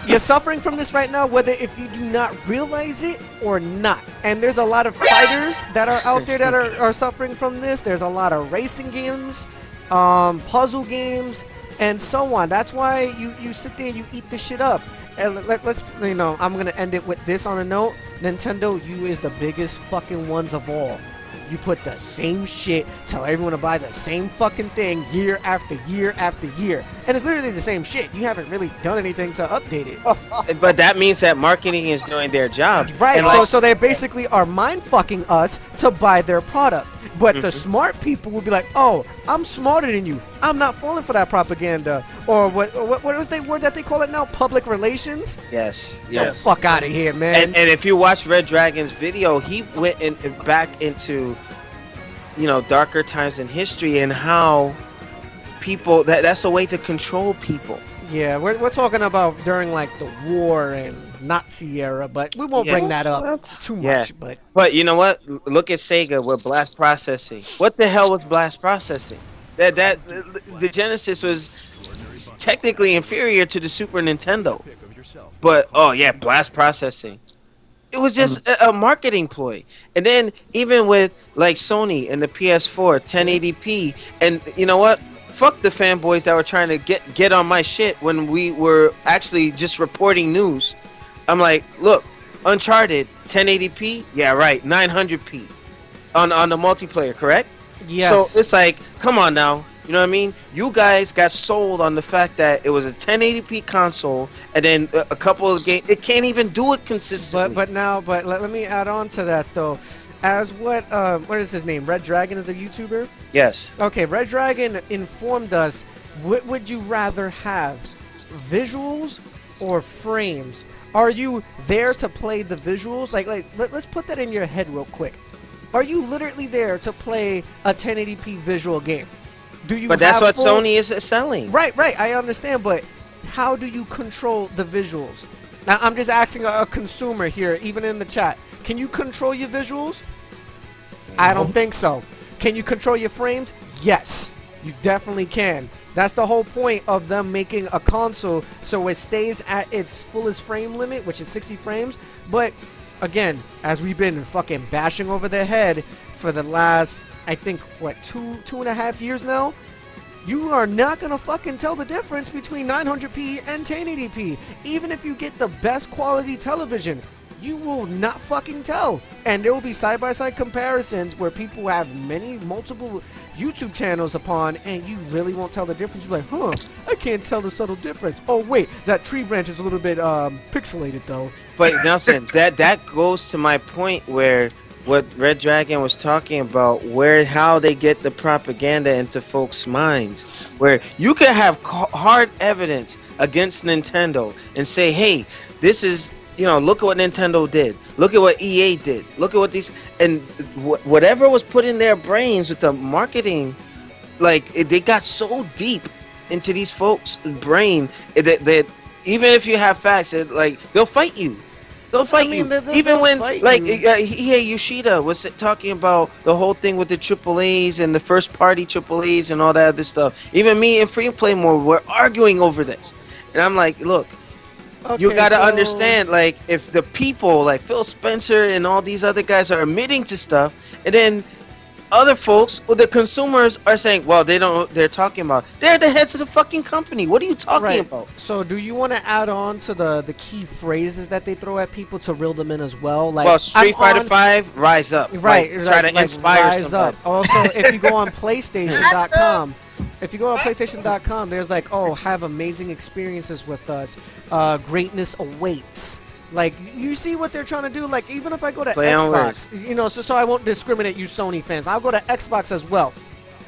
You're suffering from this right now, whether if you do not realize it or not. And there's a lot of fighters that are out there that are suffering from this. There's a lot of racing games, puzzle games, and so on. That's why you sit there and you eat the shit up. And let's, you know, I'm gonna end it with this on a note. Nintendo, you is the biggest fucking ones of all. You put the same shit, tell everyone to buy the same fucking thing year after year after year. And it's literally the same shit. You haven't really done anything to update it. But that means that marketing is doing their job. Right, so they basically are mind-fucking us to buy their product. But the smart people will be like, oh, I'm smarter than you. I'm not falling for that propaganda. Or what was the word that they call it now? Public relations? Yes. The fuck out of here, man. And if you watch Red Dragon's video, he went back into, you know, darker times in history and how people, that's a way to control people. Yeah, we're talking about during like the war and Nazi era, but we won't bring that up too much. But you know what? Look at Sega with blast processing. What the hell was blast processing? The Genesis was technically inferior to the Super Nintendo. But blast processing. It was just a marketing ploy. And then even with like Sony and the PS4 1080p, and you know what? Fuck the fanboys that were trying to get on my shit when we were actually just reporting news. I'm like, look, Uncharted 1080p, yeah, right, 900p on the multiplayer, correct? Yes. So it's like, come on now, you know what I mean? You guys got sold on the fact that it was a 1080p console, and then a couple of games, it can't even do it consistently. But let me add on to that though. As what is his name? Red Dragon is the YouTuber? Yes. Okay, Red Dragon informed us, what would you rather have? Visuals or frames? Are you there to play the visuals? Let's put that in your head real quick. Are you literally there to play a 1080p visual game? Do you? But that's what Sony is selling. Right. I understand, but how do you control the visuals? Now, I'm just asking a consumer here, even in the chat. Can you control your visuals? I don't think so. Can you control your frames? Yes, you definitely can. That's the whole point of them making a console, so it stays at its fullest frame limit, which is 60 frames. But again, as we've been fucking bashing over their head for the last, I think, what, two and a half years now, you are not gonna fucking tell the difference between 900p and 1080p. Even if you get the best quality television, you will not fucking tell. And there will be side-by-side comparisons where people have multiple YouTube channels upon, and you really won't tell the difference. You're like, huh, I can't tell the subtle difference. Oh wait, that tree branch is a little bit pixelated though. But Nelson, that goes to my point where what Red Dragon was talking about, how they get the propaganda into folks' minds, where you can have hard evidence against Nintendo and say, hey, this is, look at what Nintendo did, look at what EA did, look at what these, and whatever was put in their brains with the marketing, they got so deep into these folks' brain that even if you have facts, they'll fight you. They'll fight you. Even when, Yoshida was talking about the whole thing with the AAAs and the first party AAAs and all that other stuff. Even me and Free Play More were arguing over this. And I'm like, look, you gotta understand, if the people like Phil Spencer and all these other guys are admitting to stuff, and then other folks, the consumers, are saying, well, they're talking about, they're the heads of the fucking company. What are you talking about? So do you want to add on to the key phrases that they throw at people to reel them in as well? Street Fighter 5, rise up. Right. Try to inspire rise somebody. up. Also, if you go on PlayStation.com, there's have amazing experiences with us. Greatness awaits. You see what they're trying to do? Even if I go to Xbox, so I won't discriminate you Sony fans. I'll go to Xbox as well.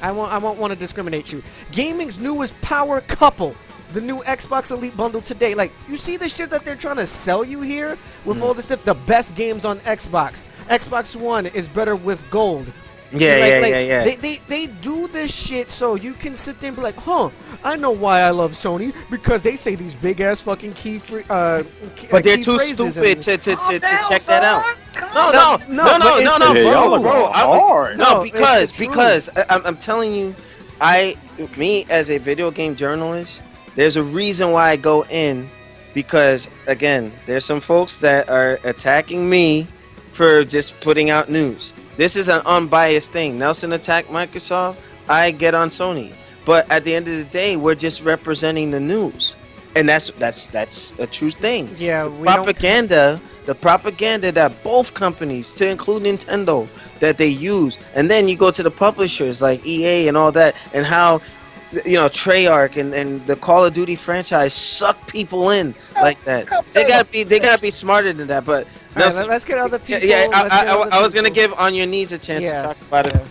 I won't want to discriminate you. Gaming's newest power couple, the new Xbox Elite Bundle today. You see the shit that they're trying to sell you here with all this stuff? The best games on Xbox. Xbox One is better with gold. Yeah. They do this shit so you can sit there and be like, huh, I know why I love Sony, because they say these big ass fucking but they're too stupid to check that out. No, because I'm telling you, me as a video game journalist, there's a reason why I go in, because again, there's some folks that are attacking me for just putting out news. This is an unbiased thing. Nelson attacked Microsoft, I get on Sony. But at the end of the day, we're just representing the news. And that's a true thing. Yeah, the propaganda that both companies, to include Nintendo, that they use. And then you go to the publishers like EA and all that, and how Treyarch and the Call of Duty franchise suck people in like that. They gotta be smarter than that. But let's get other people. I was gonna give On Your Knees a chance to talk about it.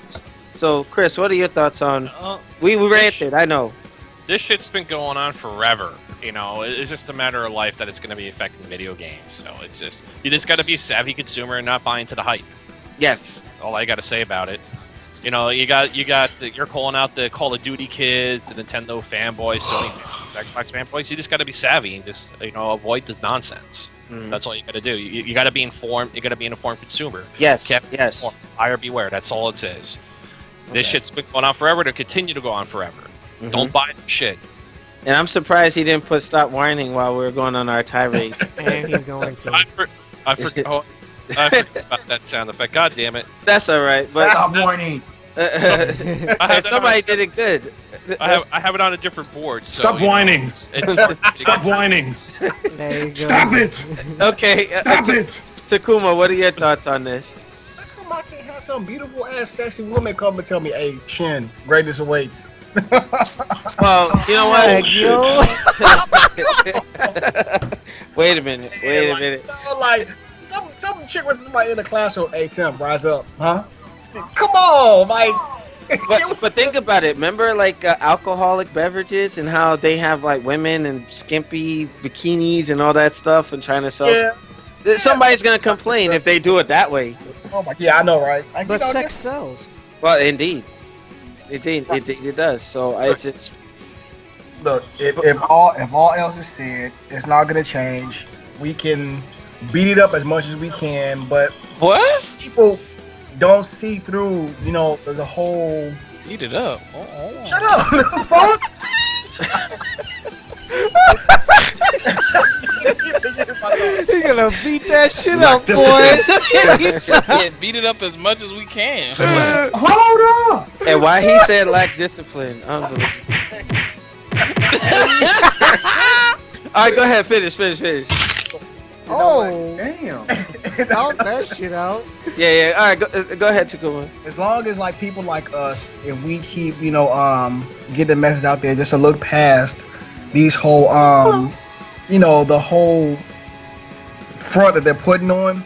So, Chris, what are your thoughts on? We ranted. I know. This shit's been going on forever. It's just a matter of life that it's going to be affecting video games. So it's just, you just got to be a savvy consumer and not buy into the hype. Yes. That's all I got to say about it. You're calling out the Call of Duty kids, the Nintendo fanboys, Sony fanboys, Xbox fanboys. You just got to be savvy and just avoid this nonsense. That's all you got to do. You got to be informed. You got to be an informed consumer. Yes. Informed. Buyer beware. That's all it says. This shit's been going on forever to continue to go on forever. Don't buy the shit. And I'm surprised he didn't put stop whining while we were going on our tirade. And he's going to. I forgot about that sound effect. God damn it. That's all right. But stop whining. Somebody did it good. I have it on a different board. So, stop whining. Stop whining. There you go. Stop it. Okay. Stop it. Takuma, what are your thoughts on this? I can't have some beautiful ass sexy woman come and tell me, hey, Shin, greatness awaits. Well, you know what? Wait a minute. Some chick was somebody in the classroom, hey Tim, rise up, huh? Come on, But think about it. Remember, like alcoholic beverages and how they have like women and skimpy bikinis and all that stuff and trying to sell. Yeah. Somebody's gonna complain if they do it that way. Oh my, yeah, I know, right? Like, But sex sells. Well, indeed, it does. So it's look. If all else is said, it's not gonna change. We can beat it up as much as we can, but What? people don't see through. You know, there's a whole. Eat it up. Oh. Shut up! He gonna beat that shit up, boy. He said, beat it up as much as we can. Hold up! and why he said lack discipline. Unbelievable. All right, go ahead. Finish. Oh, Damn. stomp that shit out. Yeah. All right, go ahead, Takuma. As long as like people like us, if we keep get the message out there, just to look past these whole the whole front that they're putting on,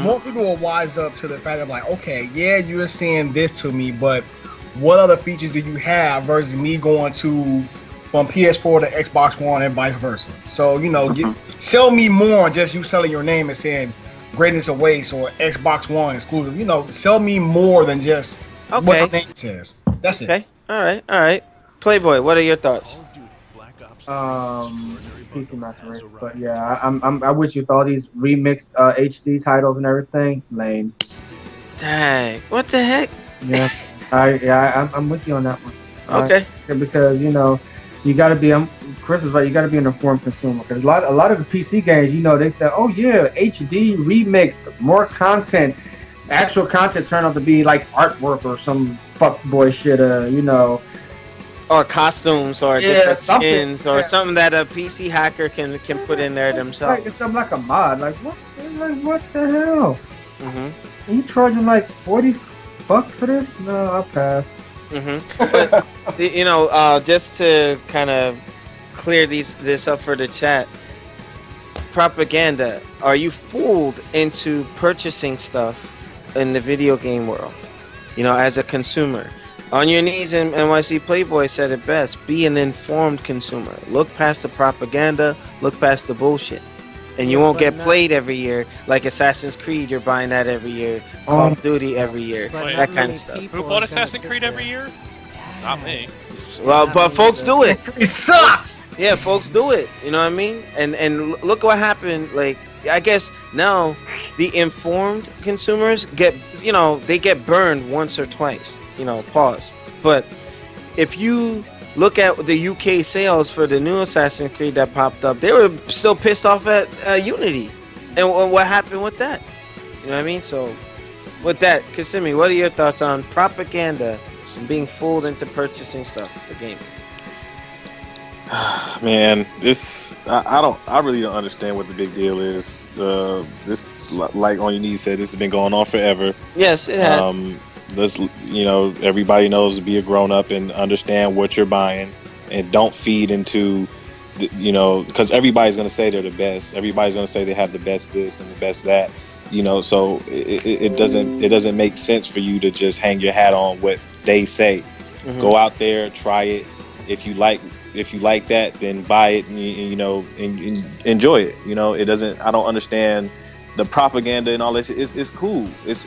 more people will wise up to the fact of like, okay, yeah, you're saying this to me, but what other features do you have versus me going to from PS4 to Xbox One and vice versa? So sell me more, just you selling your name and saying Greatness Awaits or Xbox One exclusive. Sell me more than just what the name says. That's it. Okay. All right. Playboy, what are your thoughts? PC Master Race, but yeah, I'm with you with all these remixed HD titles and everything. Lame. Dang, what the heck? Yeah, I'm with you on that one. Okay. Because you got to be. Chris is right. You got to be an informed consumer because a lot of the PC games, they say, oh yeah, HD remixed, more content. Actual content turned out to be like artwork or some fuckboy shit. Or costumes or different skins or yeah. something that a PC hacker can put in there themselves. It's something like a mod. Like what? Like what the hell? Mm-hmm. Are you charging like $40 for this? No, I'll pass. Mm-hmm. But just to kind of clear this up for the chat, propaganda. Are you fooled into purchasing stuff in the video game world? As a consumer. On your knees, and NYC Playboy said it best. Be an informed consumer. Look past the propaganda. Look past the bullshit. And you won't get played every year. Like Assassin's Creed, you're buying that every year. Call of Duty every year. That kind of stuff. Who bought Assassin's Creed every year? Not me. Well, but folks do it. It sucks! Yeah, folks do it. You know what I mean? And look what happened. Like, I guess now the informed consumers they get burned once or twice. Pause. But if you look at the UK sales for the new Assassin's Creed that popped up, they were still pissed off at Unity. And what happened with that? You know what I mean? So, with that, Kissimmee, what are your thoughts on propaganda and being fooled into purchasing stuff for gaming? Man, I really don't understand what the big deal is. This, like On Your Knees said, this has been going on forever. Yes, it has. Everybody knows to be a grown up and understand what you're buying, and don't feed into, because everybody's gonna say they're the best. Everybody's gonna say they have the best this and the best that. So it doesn't make sense for you to just hang your hat on what they say. Mm-hmm. Go out there, try it. If you like that, then buy it and enjoy it. It doesn't. I don't understand the propaganda and all that shit. It's cool. It's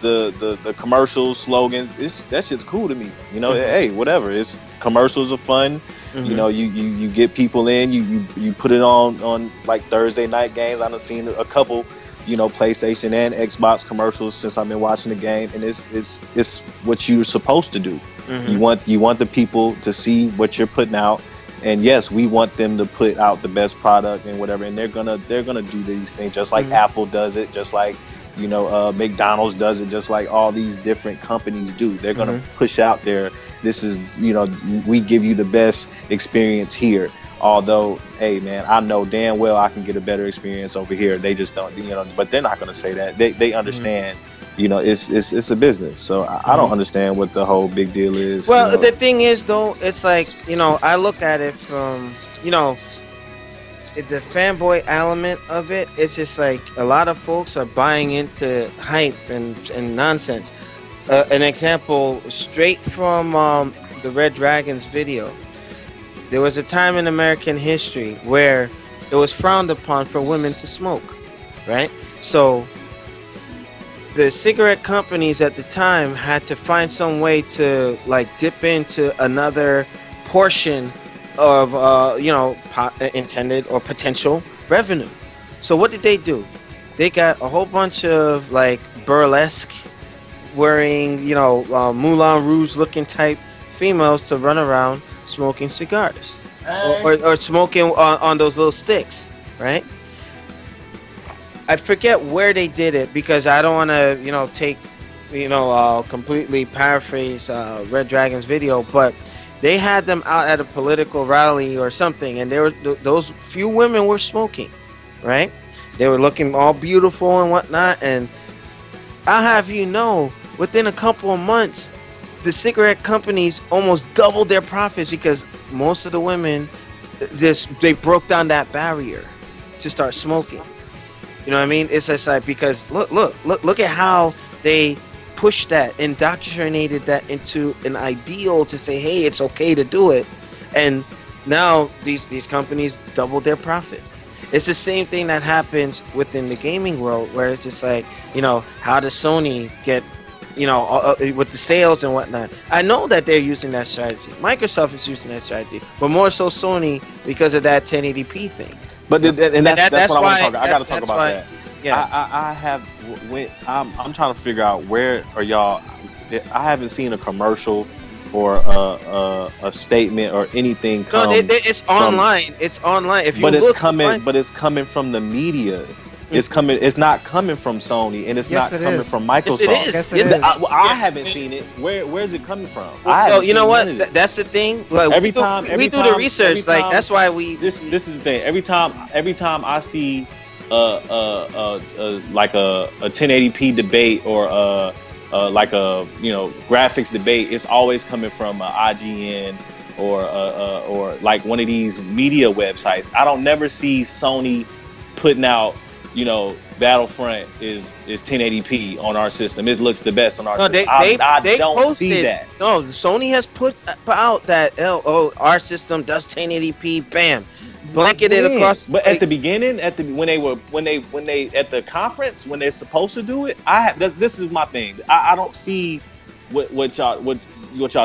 the commercials, slogans. That shit's cool to me. Hey, whatever. It's commercials are fun. Mm-hmm. You get people in. You put it on like Thursday night games. I've seen a couple, PlayStation and Xbox commercials since I've been watching the game, and it's what you're supposed to do. Mm-hmm. You want the people to see what you're putting out. And yes, we want them to put out the best product and whatever, and they're gonna do these things just like Apple does it, just like McDonald's does it, just like all these different companies do. They're gonna push out there. This is we give you the best experience here. Although, hey man, I know damn well I can get a better experience over here. They just don't, but they're not gonna say that. They understand. It's a business, so I don't understand what the whole big deal is. Well, the thing is, though, it's like I look at it from the fanboy element of it. It's just like a lot of folks are buying into hype and nonsense. an example straight from the Red Dragons video. There was a time in American history where it was frowned upon for women to smoke, right? So the cigarette companies at the time had to find some way to like dip into another portion of intended or potential revenue. So what did they do? They got a whole bunch of like burlesque wearing, Moulin Rouge looking type females to run around smoking cigars or smoking on those little sticks, right? I forget where they did it because I don't want to, take, completely paraphrase Red Dragon's video, but they had them out at a political rally or something, and those few women were smoking, right? They were looking all beautiful and whatnot, and I'll have you know, within a couple of months, the cigarette companies almost doubled their profits because most of the women, they broke down that barrier to start smoking. You know what I mean? It's just like, because look at how they pushed that, indoctrinated that into an ideal to say, hey, it's okay to do it, and now these companies doubled their profit. It's the same thing that happens within the gaming world, where it's just like, how does Sony get, with the sales and whatnot? I know that they're using that strategy. Microsoft is using that strategy, but more so Sony because of that 1080p thing. But that's what I want to talk about. I got to talk about why, that. Yeah, I'm trying to figure out where are y'all. I haven't seen a commercial or a statement or anything come. No, it's online. It's online. If you but look, it's coming from the media. It's coming. It's not coming from Sony, and it's not coming from Microsoft. Yes, it is. I haven't seen it. Where's it coming from? Well, you know what? That's the thing. Like, we do the research. Like, that's why we. This is the thing. Every time I see like a 1080p debate or like a graphics debate, it's always coming from IGN or like one of these media websites. I don't never see Sony putting out, Battlefront is 1080p on our system. It looks the best on our system. I don't see that. No, Sony has put out that our system does 1080p. Bam, blanketed across. But at the beginning, when they at the conference when they're supposed to do it, this is my thing. I don't see what y'all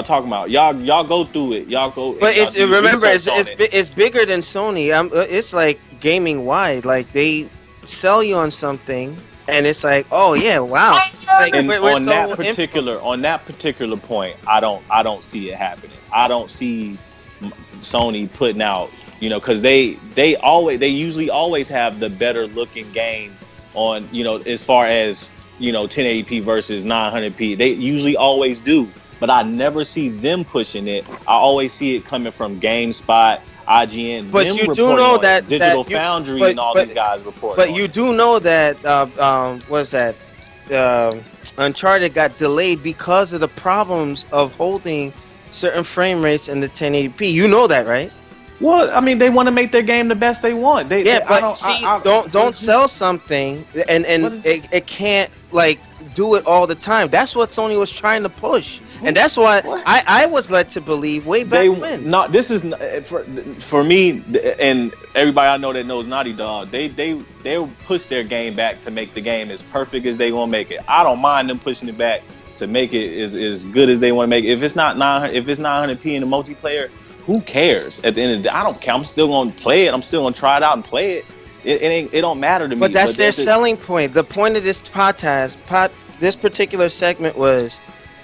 talking about. Y'all go through it. Y'all go. But it's bigger than Sony. It's like gaming wide. Like, they sell you on something, and it's like, oh yeah, wow. Like, and on that particular point, I don't see it happening. I don't see Sony putting out, because they usually always have the better looking game on, as far as 1080p versus 900p. They usually always do, but I never see them pushing it. I always see it coming from GameSpot, IGN. But you do know that Digital Foundry and all these guys report. But you do know that Uncharted got delayed because of the problems of holding certain frame rates in the 1080p. You know that, right? Well, I mean, they want to make their game the best they want. Don't sell something and it can't like do it all the time. That's what Sony was trying to push, and that's what I was led to believe way back when. No, this is for me and everybody I know that knows Naughty Dog. They'll push their game back to make the game as perfect as they want to make it. I don't mind them pushing it back to make it as good as they want to make it. If it's not 900p in the multiplayer, who cares? At the end of the day, I don't care. I'm still gonna play it. I'm still gonna try it out and play it. It don't matter to me. But that's their selling point. The point of this this particular segment was,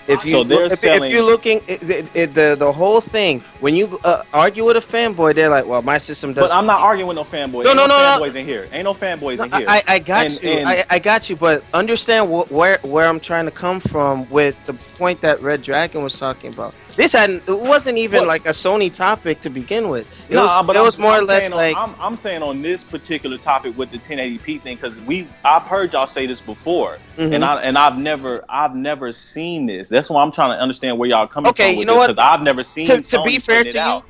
if you're looking the whole thing, when you argue with a fanboy, they're like, well, my system does. But I'm not arguing with no fanboy. No, fanboys in here. Ain't no fanboys in here. I got you. But understand where I'm trying to come from with the point that Red Dragon was talking about. It wasn't even like a Sony topic to begin with. It was more or less like. I'm saying on this particular topic with the 1080p thing, because I've heard y'all say this before, and I've never seen this. That's why I'm trying to understand where y'all coming from. You know what? Because I've never seen. To be fair to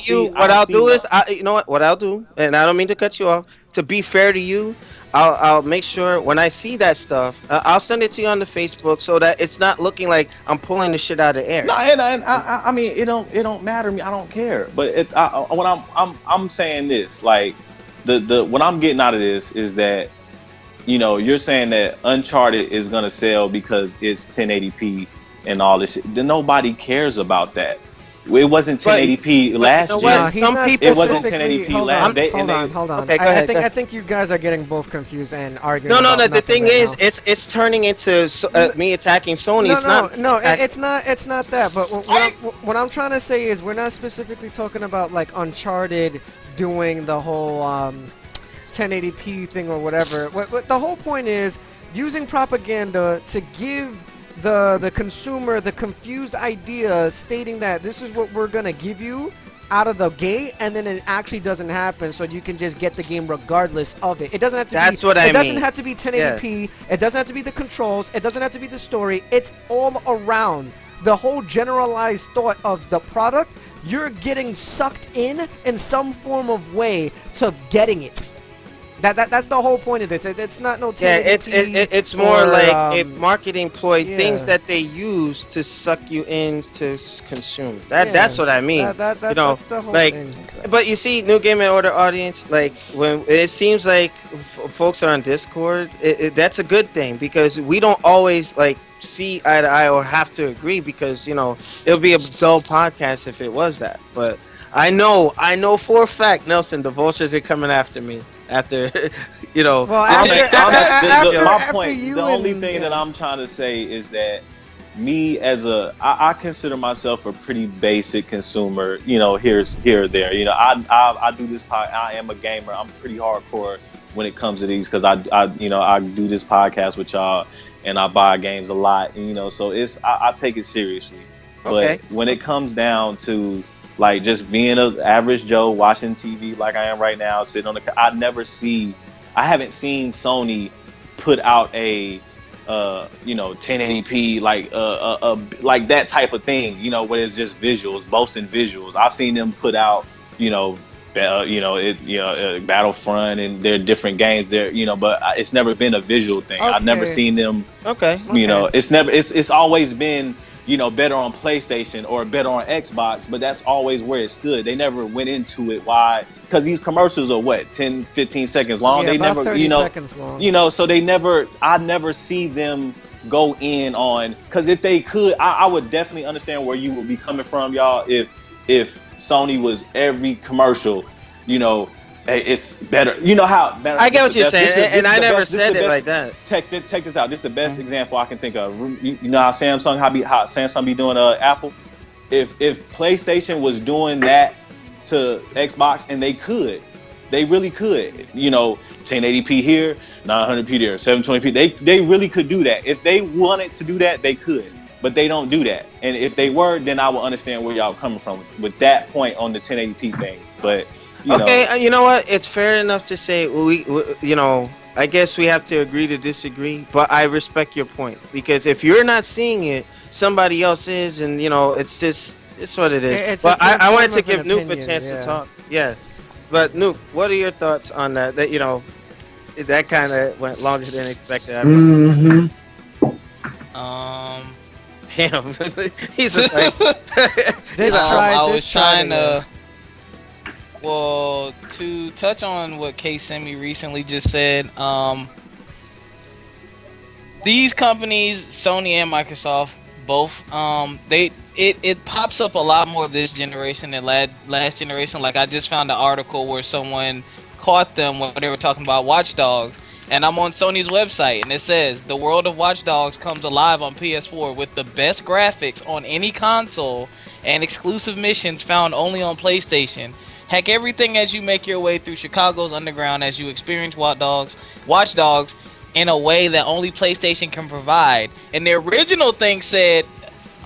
you, what I'll do is, you know what I'll do, and I don't mean to cut you off. to be fair to you, I'll make sure when I see that stuff, I'll send it to you on the Facebook so that it's not looking like I'm pulling the shit out of the air. No, and I mean it don't matter to me. I don't care. But when I'm saying this, like the what I'm getting out of this is that, you know, you're saying that Uncharted is gonna sell because it's 1080p and all this shit. Then nobody cares about that. It wasn't 1080p last year. No, It wasn't 1080p last day. Hold on. Okay, go ahead, I think you guys are getting both confused and arguing. No. The thing right is, now. it's turning into me attacking Sony. It's not that. But what I'm trying to say is we're not specifically talking about like Uncharted doing the whole 1080p thing or whatever. What the whole point is using propaganda to give the consumer the confused idea, stating that this is what we're gonna give you out of the gate, and then it actually doesn't happen, so you can just get the game regardless of it. It doesn't have to it doesn't have to be 1080p. Yeah. It doesn't have to be the controls. It doesn't have to be the story. It's all around. The whole generalized thought of the product, you're getting sucked in some form of way to getting it. That's the whole point of this. It's not no 1080p. Yeah, it's more like a marketing ploy, things that they use to suck you in to consume. That's what I mean. That's the whole thing. But you see, New Gaming Order audience, like when it seems like folks are on Discord, that's a good thing because we don't always like see eye to eye or have to agree because, you know, it would be a dull podcast if it was that. But I know for a fact, Nelson, the vultures are coming after me. After, you know, well, the only thing that I'm trying to say is that me I consider myself a pretty basic consumer. You know, here or there. You know, I do this I am a gamer. I'm pretty hardcore when it comes to these because I do this podcast with y'all and I buy games a lot. And, you know, so I take it seriously. Okay. But when it comes down to like just being an average Joe watching TV like I am right now, sitting on I haven't seen Sony put out a 1080p like that type of thing, you know, where it's just visuals, boasting visuals. I've seen them put out, Battlefront and their different games there, you know, but it's never been a visual thing. Okay. I've never seen them. Okay. You know, it's always been, you know, better on PlayStation or better on Xbox, but that's always where it stood. They never went into it. Why? Because these commercials are what, 10, 15 seconds long. Yeah, they about never, 30 seconds long. You know, so I never see them go in on. Because if they could, I would definitely understand where you would be coming from, y'all. If Sony was every commercial, you know, it's better. You know how better. I get what you're saying, and I never said it like that. Check this out. This is the best example I can think of. You know how Samsung be doing Apple. If PlayStation was doing that to Xbox, and they really could. You know, 1080p here, 900p there, 720p. They really could do that. If they wanted to do that, they could. But they don't do that. And if they were, then I would understand where y'all coming from with that point on the 1080p thing. But you know what? It's fair enough to say I guess we have to agree to disagree, but I respect your point because if you're not seeing it, somebody else is, and you know, it's what it is. But I wanted to give Noop a chance to talk. Yeah, but Noop, what are your thoughts on that? That, you know, that kind of went longer than expected. Damn, he's just like. I was trying to. Well, to touch on what K Semi recently just said, these companies, Sony and Microsoft, both, it pops up a lot more this generation than last generation. Like, I just found an article where someone caught them when they were talking about Watch Dogs, and I'm on Sony's website, and it says, the world of Watch Dogs comes alive on PS4 with the best graphics on any console and exclusive missions found only on PlayStation. Hack everything as you make your way through Chicago's underground as you experience Watch Dogs in a way that only PlayStation can provide. And the original thing said,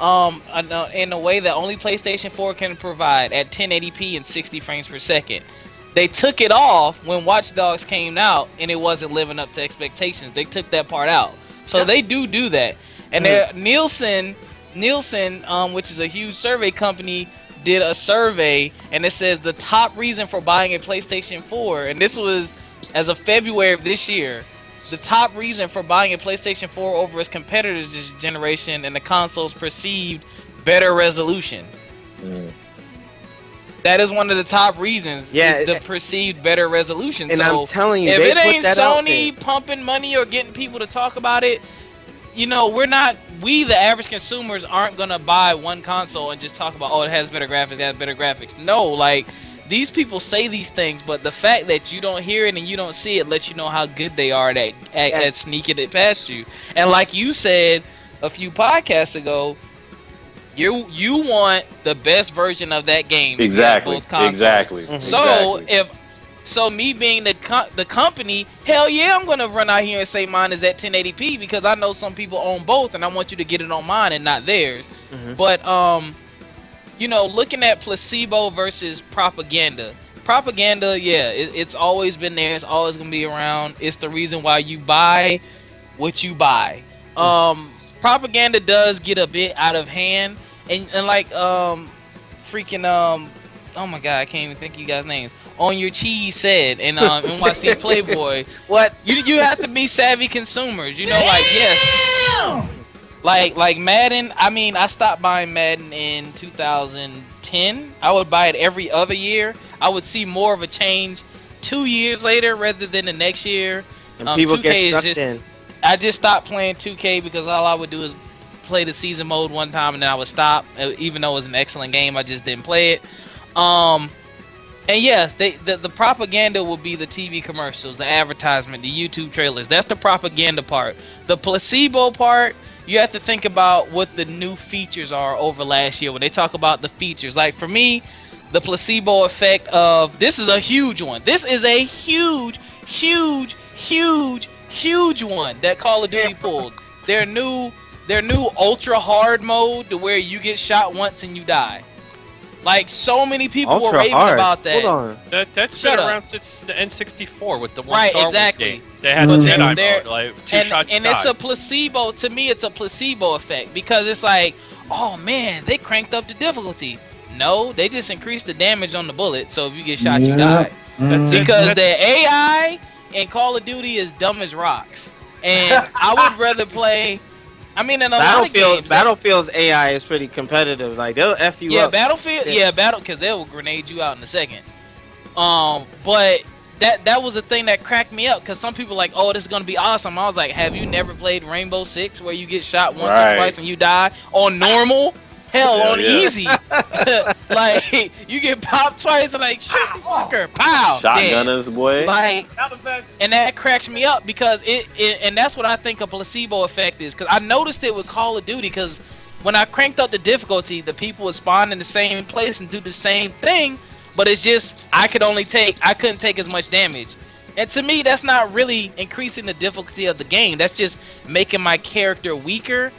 in a way that only PlayStation 4 can provide at 1080p and 60 frames per second. They took it off when Watch Dogs came out, and it wasn't living up to expectations. They took that part out. So they do that. And Nielsen, which is a huge survey company, did a survey, and it says the top reason for buying a PlayStation 4, and this was as of February of this year, the top reason for buying a PlayStation 4 over its competitors this generation and the console's perceived better resolution. That is one of the top reasons. Yeah, is the perceived better resolution. And so I'm telling you, if they it ain't put that out Sony there. pumping money or getting people to talk about it, you know, we the average consumers aren't gonna buy one console and just talk about, oh, it has better graphics, it has better graphics. No, like, these people say these things, but the fact that you don't hear it and you don't see it lets you know how good they are at sneaking it past you. And like you said a few podcasts ago, you want the best version of that game. Exactly. Both consoles. Exactly. So So me being the company, hell yeah, I'm gonna run out here and say mine is at 1080p because I know some people own both, and I want you to get it on mine and not theirs. But you know, looking at placebo versus propaganda. Propaganda, yeah, it's always been there. It's always gonna be around. It's the reason why you buy what you buy. Propaganda does get a bit out of hand, and like freaking oh my god, I can't even think of you guys' names. On Your Cheese said, and NYC Playboy, what you have to be savvy consumers. You know, like yes, like Madden. I mean, I stopped buying Madden in 2010. I would buy it every other year. I would see more of a change 2 years later rather than the next year. And people 2K get sucked in. I just stopped playing 2K because all I would do is play the season mode one time and then I would stop. Even though it was an excellent game, I just didn't play it. And yes, the propaganda will be the TV commercials, the advertisement, the YouTube trailers. That's the propaganda part. The placebo part, you have to think about what the new features are over last year. When they talk about the features, like for me, the placebo effect of, this is a huge one. This is a huge one that Call of Duty pulled. Their new ultra hard mode to where you get shot once and you die. Like, so many people were raving about that. Hold on. That's been around since the N64 with the one right, Star exactly. Wars game. They had the Jedi mode, like two shots. And it's a placebo. To me, it's a placebo effect because it's like, oh man, they cranked up the difficulty. No, they just increased the damage on the bullet. So if you get shot, you die. Because the AI in Call of Duty is dumb as rocks, and I would rather play. I mean, in a lot of games, Battlefield's AI is pretty competitive. Like, they'll F you up. Battlefield, because they will grenade you out in a second. But that was the thing that cracked me up because some people were like, oh, this is gonna be awesome. I was like, have you never played Rainbow Six where you get shot once or twice and you die on normal? Hell, on easy. Like, you get popped twice and like, shoot the fucker, pow. Shotgunners, boy. Like, and that cracks me up because and that's what I think a placebo effect is. Because I noticed it with Call of Duty because when I cranked up the difficulty, the people would spawn in the same place and do the same thing. But it's just, I couldn't take as much damage. And to me, that's not really increasing the difficulty of the game. That's just making my character weaker.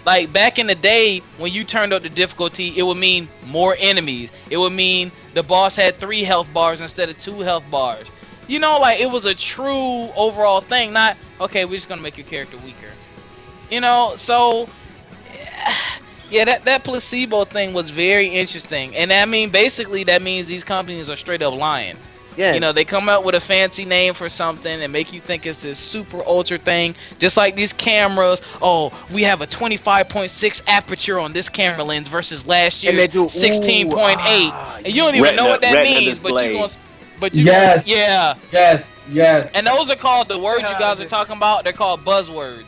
Like, back in the day, when you turned up the difficulty, it would mean more enemies. It would mean the boss had 3 health bars instead of 2 health bars. You know, like, it was a true overall thing, not, okay, we're just going to make your character weaker. You know, so, yeah, that placebo thing was very interesting. And, I mean, basically, that means these companies are straight up lying. Yeah. You know, they come up with a fancy name for something and make you think it's this super ultra thing. Just like these cameras. Oh, we have a 25.6 aperture on this camera lens versus last year's 16.8. And you don't even know what that means. Yes. And those are called, the words you guys are talking about, they're called buzzwords.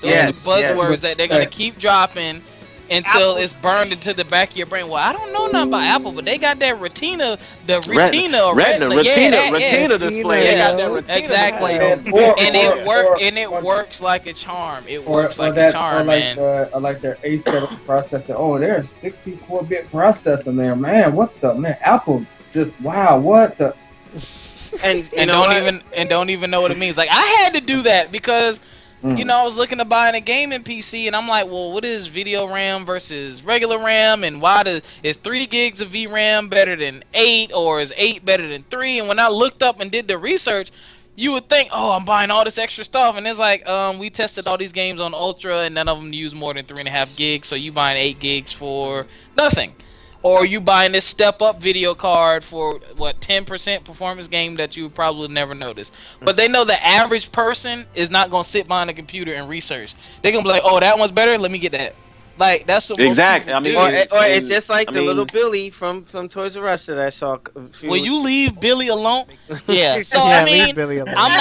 Those are buzzwords that they're going to keep dropping until it's burned into the back of your brain. Well, I don't know nothing about Apple, but they got that retina retina display. They got that retina. Exactly. And it works like a charm. It works like a charm, man. I like their A7 processor. Oh, there's 64-bit processor there, man. What the man? Apple just what the. And don't even know what it means. Like, I had to do that because. You know, I was looking to buy a gaming PC, and I'm like, well, what is video RAM versus regular RAM, and why is 3 gigs of VRAM better than 8, or is 8 better than 3? And when I looked up and did the research, you would think, oh, I'm buying all this extra stuff, and it's like, we tested all these games on Ultra, and none of them use more than 3.5 gigs, so you buying 8 gigs for nothing. or you buying this step up video card for what 10% performance game that you would probably never notice. But they know the average person is not gonna sit behind a computer and research. They're gonna be like, oh, that one's better. Let me get that. Like that's what exactly. I mean, or it's just like the little Billy from Toys R Us that I saw. Will you leave Billy alone? Yeah. So Yeah, I mean, leave Billy alone. I'm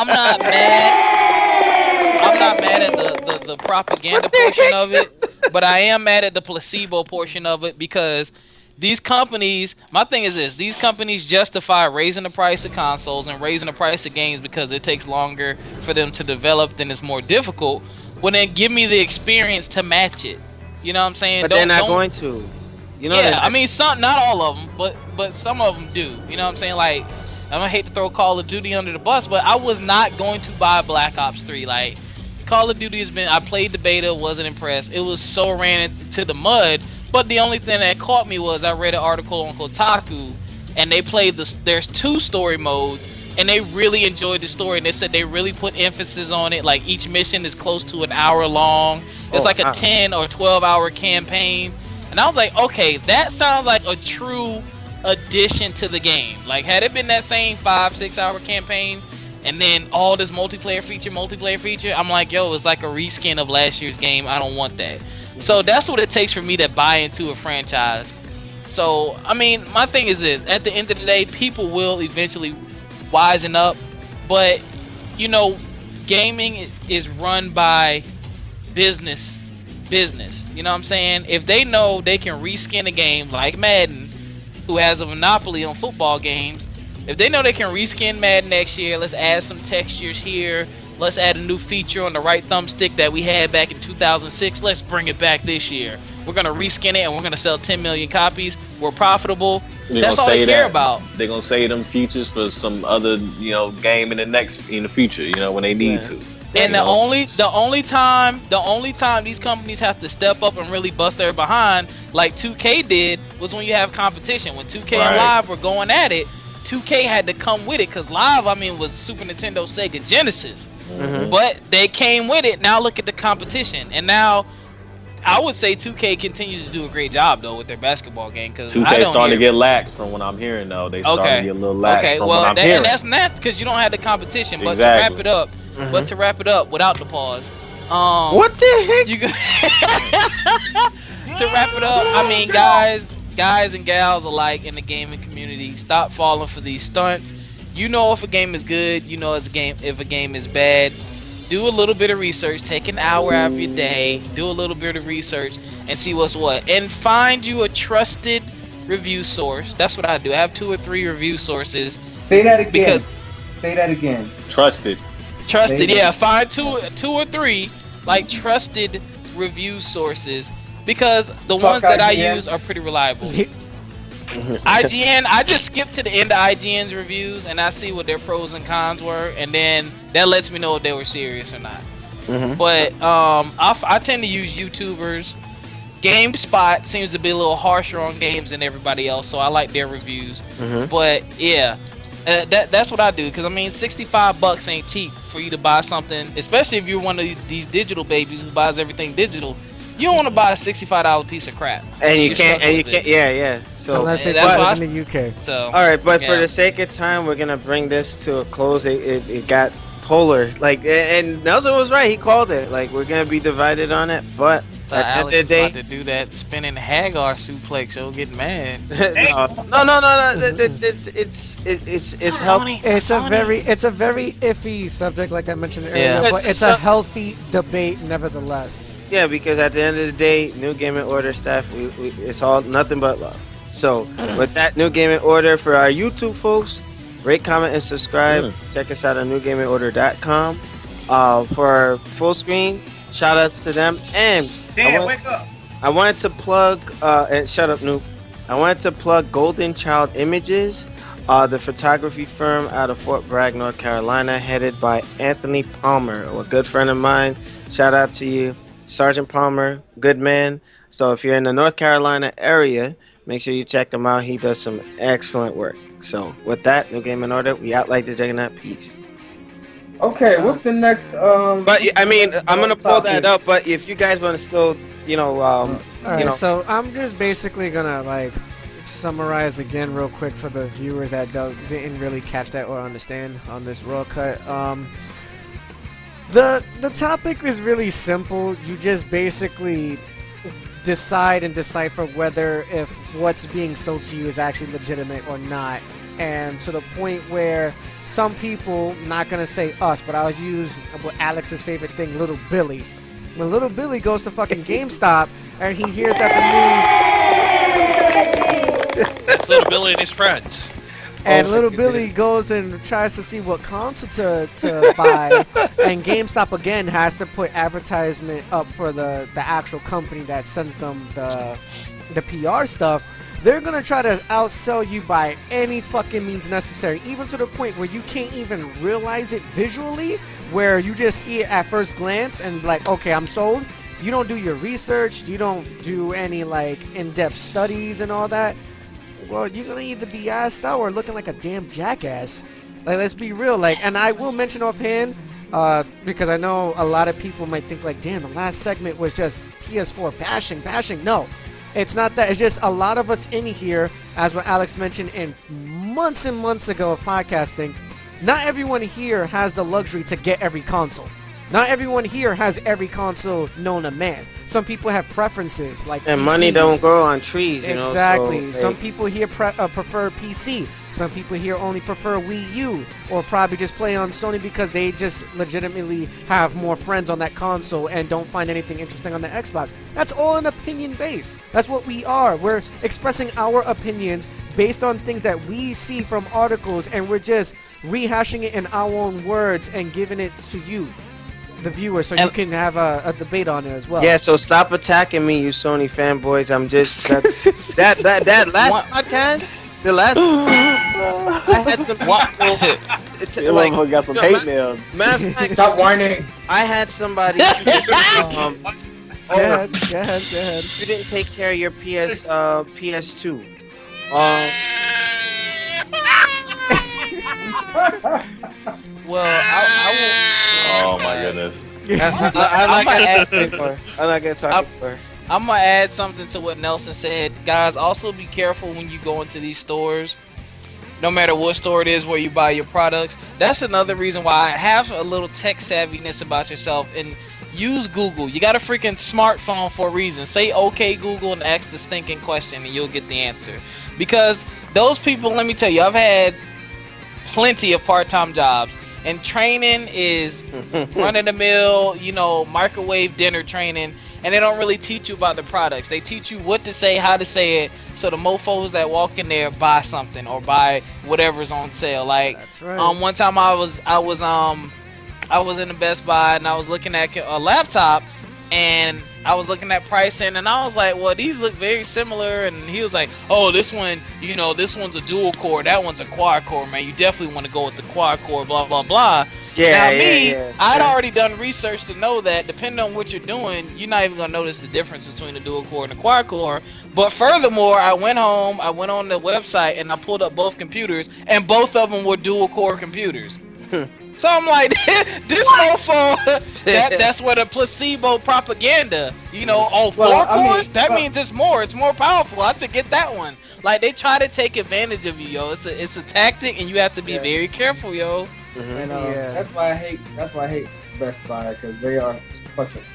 not mad. I'm not mad at the propaganda portion of it, but I am mad at the placebo portion of it because these companies. My thing is this: these companies justify raising the price of consoles and raising the price of games because it takes longer for them to develop, then it's more difficult. Well, then give me the experience to match it. You know what I'm saying? But they're not going to. You know. Yeah, I mean, not all of them, but some of them do. You know what I'm saying? Like, I don't hate to throw Call of Duty under the bus, but I was not going to buy Black Ops 3. Like, Call of Duty has been. I played the beta, wasn't impressed. It was so ran to the mud. But the only thing that caught me was I read an article on Kotaku, and they played there's 2 story modes. And they really enjoyed the story, and they said they really put emphasis on it. Like each mission is close to an hour long. It's like a 10 or 12-hour campaign. And I was like, okay, that sounds like a true addition to the game. Like had it been that same 5-6 hour campaign, and then all this multiplayer feature, I'm like, yo, it's like a reskin of last year's game. I don't want that. So that's what it takes for me to buy into a franchise. So I mean, my thing is this: at the end of the day, people will eventually wisen up, but you know, gaming is run by business. You know what I'm saying? If they know they can reskin a game like Madden, who has a monopoly on football games, if they know they can reskin Madden next year, let's add some textures here, let's add a new feature on the right thumbstick that we had back in 2006, let's bring it back this year. We're gonna reskin it and we're gonna sell 10 million copies. We're profitable. That's all they care about. They're gonna save them features for some other, game in the future, when they need to. And the only time these companies have to step up and really bust their behind, like 2K did, was when you have competition. When 2K and Live were going at it, 2K had to come with it because Live, was Super Nintendo, Sega Genesis, but they came with it. Now look at the competition, and now I would say 2K continues to do a great job though with their basketball game because 2K starting to get lax from what I'm hearing though. They starting to get a little lax from what I'm hearing. And that's not because you don't have the competition. But exactly. to wrap it up, without the pause. What the heck? To wrap it up, I mean, guys and gals alike in the gaming community, stop falling for these stunts. You know if a game is good. You know if a game is bad. Do a little bit of research. Take an hour out of your day. Do a little bit of research and see what's what. And find you a trusted review source. That's what I do. I have 2 or 3 review sources. Say that again. Say that again. Trusted. Yeah. Find 2 or 3 like trusted review sources because the ones that I use are pretty reliable. IGN, I just skip to the end of IGN's reviews and I see what their pros and cons were, and then that lets me know if they were serious or not. But I tend to use YouTubers. GameSpot seems to be a little harsher on games than everybody else, so I like their reviews. But yeah, that's what I do because $65 ain't cheap for you to buy something, especially if you're one of these digital babies who buys everything digital. You don't want to buy a $65 piece of crap. And you can't. Yeah. So unless they put it in the UK. So all right, but for the sake of time, we're gonna bring this to a close. It got polar. Like, and Nelson was right. He called it. Like, we're gonna be divided on it. But at the end of the day, about to do that spinning Hagar suplex. You'll get mad. no. It's healthy. It's a very iffy subject, like I mentioned earlier. But it's a healthy debate, nevertheless. Yeah, because at the end of the day, New Gaming Order staff, it's all nothing but love. So, with that, New Gaming Order, for our YouTube folks, rate, comment, and subscribe. Check us out on NewGamingOrder.com. For our full screen, shout outs to them. And wake up! I wanted to plug, and shut up, Noob. I wanted to plug Golden Child Images, the photography firm out of Fort Bragg, North Carolina, headed by Anthony Palmer, a good friend of mine. Shout out to you, Sergeant Palmer, good man. So if you're in the North Carolina area, make sure you check him out. He does some excellent work. So with that, New Gaming Order, we out like the Juggernaut. Peace. Okay, what's the next? But I'm gonna pull that up. But if you guys want to still, All right, so I'm just basically gonna like summarize again real quick for the viewers that didn't really catch that or understand on this raw cut. The topic is really simple. You just basically decide and decipher whether if what's being sold to you is actually legitimate or not. And to the point where some people, not gonna say us, but I'll use Alex's favorite thing, Little Billy. When Little Billy goes to fucking GameStop and he hears that the new That's Little Billy and his friends. And Little Billy goes and tries to see what console to buy, and GameStop again has to put advertisement up for the actual company that sends them the PR stuff. They're gonna try to outsell you by any fucking means necessary, even to the point where you can't even realize it visually, where you just see it at first glance and like, okay, I'm sold. You don't do your research, you don't do any like in-depth studies and all that. Well, you're gonna either be assed out or looking like a damn jackass. Like, let's be real. Like, and I will mention offhand, because I know a lot of people might think like, damn, the last segment was just PS4 bashing. No, it's not that. It's just a lot of us in here, as what Alex mentioned in months and months ago of podcasting. Not everyone here has the luxury to get every console. Not everyone here has every console known to man. Some people have preferences, like and PCs. Money don't grow on trees. Exactly. You know, so, some people here prefer PC. Some people here only prefer Wii U, or probably just play on Sony because they just legitimately have more friends on that console and don't find anything interesting on the Xbox. That's all an opinion based. That's what we are. We're expressing our opinions based on things that we see from articles, and we're just rehashing it in our own words and giving it to you, the viewer, so you can have a debate on it as well. Yeah, so stop attacking me, you Sony fanboys. I'm just that last podcast. The last I had some like got some hate mail. Matter of fact, Stop whining. I had somebody. Go ahead. You didn't take care of your PS2. Well, I Oh my goodness. I'm not gonna talk for. I'm gonna add something to what Nelson said. Guys, also be careful when you go into these stores. No matter what store it is where you buy your products. That's another reason why I have a little tech savviness about yourself, and use Google. You got a freaking smartphone for a reason. Say okay Google and ask the stinking question and you'll get the answer. Because those people, let me tell you, I've had plenty of part-time jobs. And training is run-of-the-mill, microwave dinner training. And they don't really teach you about the products. They teach you what to say, how to say it, so the mofos that walk in there buy something or buy whatever's on sale. Like, that's right. One time I was in the Best Buy and I was looking at a laptop, and I was looking at pricing, and I was like, well, these look very similar. And he was like, oh, this one, this one's a dual core, that one's a quad core, man. You definitely want to go with the quad core, blah, blah, blah. I'd already done research to know that depending on what you're doing, you're not even going to notice the difference between the dual core and the quad core. But furthermore, I went home, I went on the website, and I pulled up both computers, and both of them were dual core computers. So I'm like, this mofo, that's where the placebo propaganda, cores, that means it's more powerful. I should get that one. Like, they try to take advantage of you, yo. It's a tactic, and you have to be very careful, yo. And that's why I hate Best Buy, because they are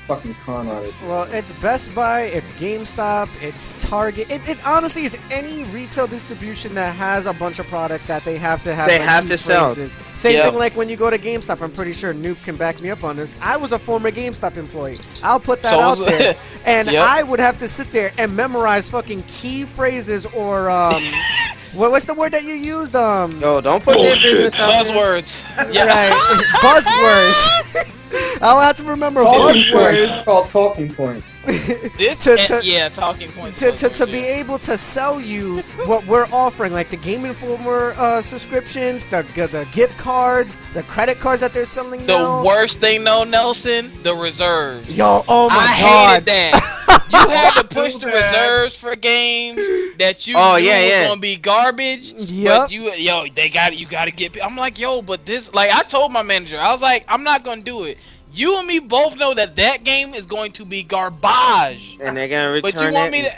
fucking con artists. Well, it's Best Buy, it's GameStop, it's Target. It honestly is any retail distribution that has a bunch of products that they have to have. They have to sell. Same thing like when you go to GameStop. I'm pretty sure Noob can back me up on this. I was a former GameStop employee. I'll put that out there. And I would have to sit there and memorize fucking key phrases or what's the word that you used? Yo, don't put their business out there. Buzzwords. Right. Buzzwords. I'll have to remember buzzwords. It's called talking points. Talking points. To be able to sell you what we're offering, like the Game Informer subscriptions, the gift cards, the credit cards that they're selling now. The worst thing though, Nelson, the reserves. Yo, oh my God. I hated that. You had to push the reserves for games that you knew was gonna be garbage. Yep. But you gotta get. I'm like, yo, but this, like, I told my manager, I was like, I'm not gonna do it. You and me both know that game is going to be garbage. And they're gonna return But you want me to?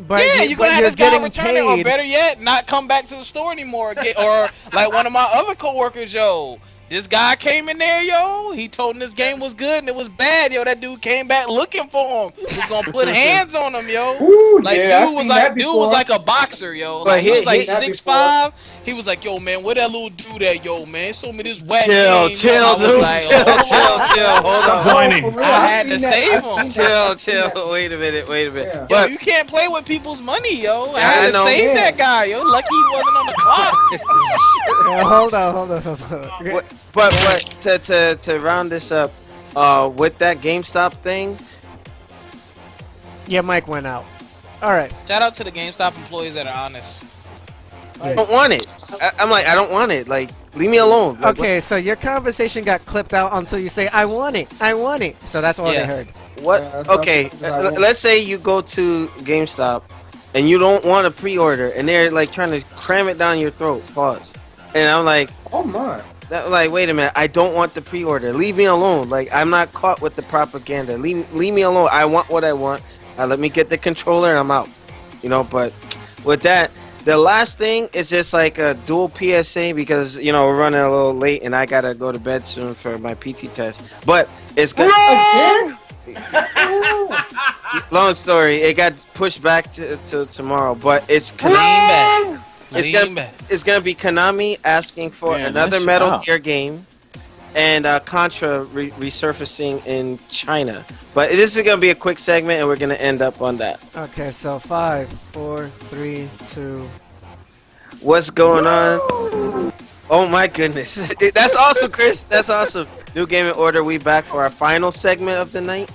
But Yeah, you're gonna have this guy return it, or paid. better yet, not come back to the store anymore. Or like one of my other coworkers, yo. This guy came in there, yo. He told him this game was good and it was bad, yo. That dude came back looking for him. He was gonna put hands on him, yo. Ooh, Like yeah, dude was like a boxer, yo. But Like, he was like I've seen that 6'5". He was like, yo, man, where that little dude at, yo, man? Show me this whack Chill, game, yo. chill, I was dude. like, Chill, oh, chill. Hold on. Whining. I had to save him. Chill. Wait a minute. Yeah. Yo, But you can't play with people's money, yo. I Yeah, had I to know. save Yeah. that guy, yo. Lucky he wasn't on the clock. Hold on. but to round this up, with that GameStop thing, Yeah, Mike went out. All right. Shout out to the GameStop employees that are honest. I don't want it. I'm like, I don't want it. Like, leave me alone. Like, Okay, so your conversation got clipped out until you say, I want it. So that's all Yeah. they heard. What? Yeah, that's Okay, what I want. let's say you go to GameStop and you don't want a pre-order, and they're like trying to cram it down your throat. Pause. And I'm like, Oh my. wait a minute. I don't want the pre-order. Leave me alone. Like, I'm not caught with the propaganda. Leave me alone. I want what I want. Let me get the controller and I'm out. You know, but with that, the last thing is just like a dual PSA because, you know, we're running a little late and I gotta go to bed soon for my PT test. But it's good. Again? Long story. It got pushed back to tomorrow, but it's Lean back. It's Lean gonna, back. it's gonna be Konami asking for Man, another nice Metal job. Gear game, and Contra resurfacing in China. But this is gonna be a quick segment, and we're gonna end up on that. Okay, so 5, 4, 3, 2. What's going on? Oh my goodness, that's awesome, Chris. That's awesome. New Gaming Order. We back for our final segment of the night.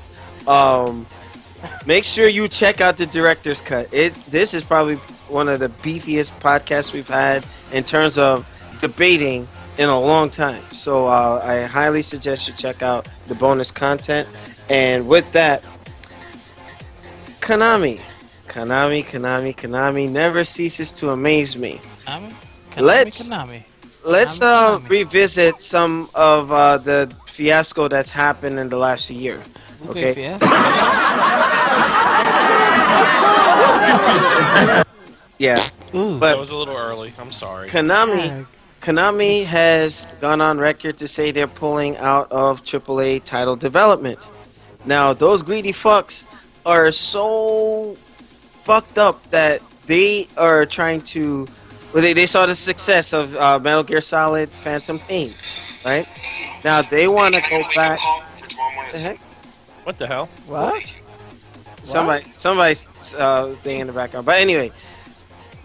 Make sure you check out the director's cut. This is probably one of the beefiest podcasts we've had in terms of debating in a long time. So I highly suggest you check out the bonus content. And with that, Konami never ceases to amaze me. Let's Konami. revisit some of the fiasco that's happened in the last year. Okay. Yeah. Ooh. But That was a little early. I'm sorry. Konami has gone on record to say they're pulling out of AAA title development. Now, those greedy fucks are so fucked up that they are trying to... Well, they saw the success of Metal Gear Solid Phantom Pain, right? Now, they want to go back... What the heck? What the hell? What? Somebody's thing in the background. But anyway,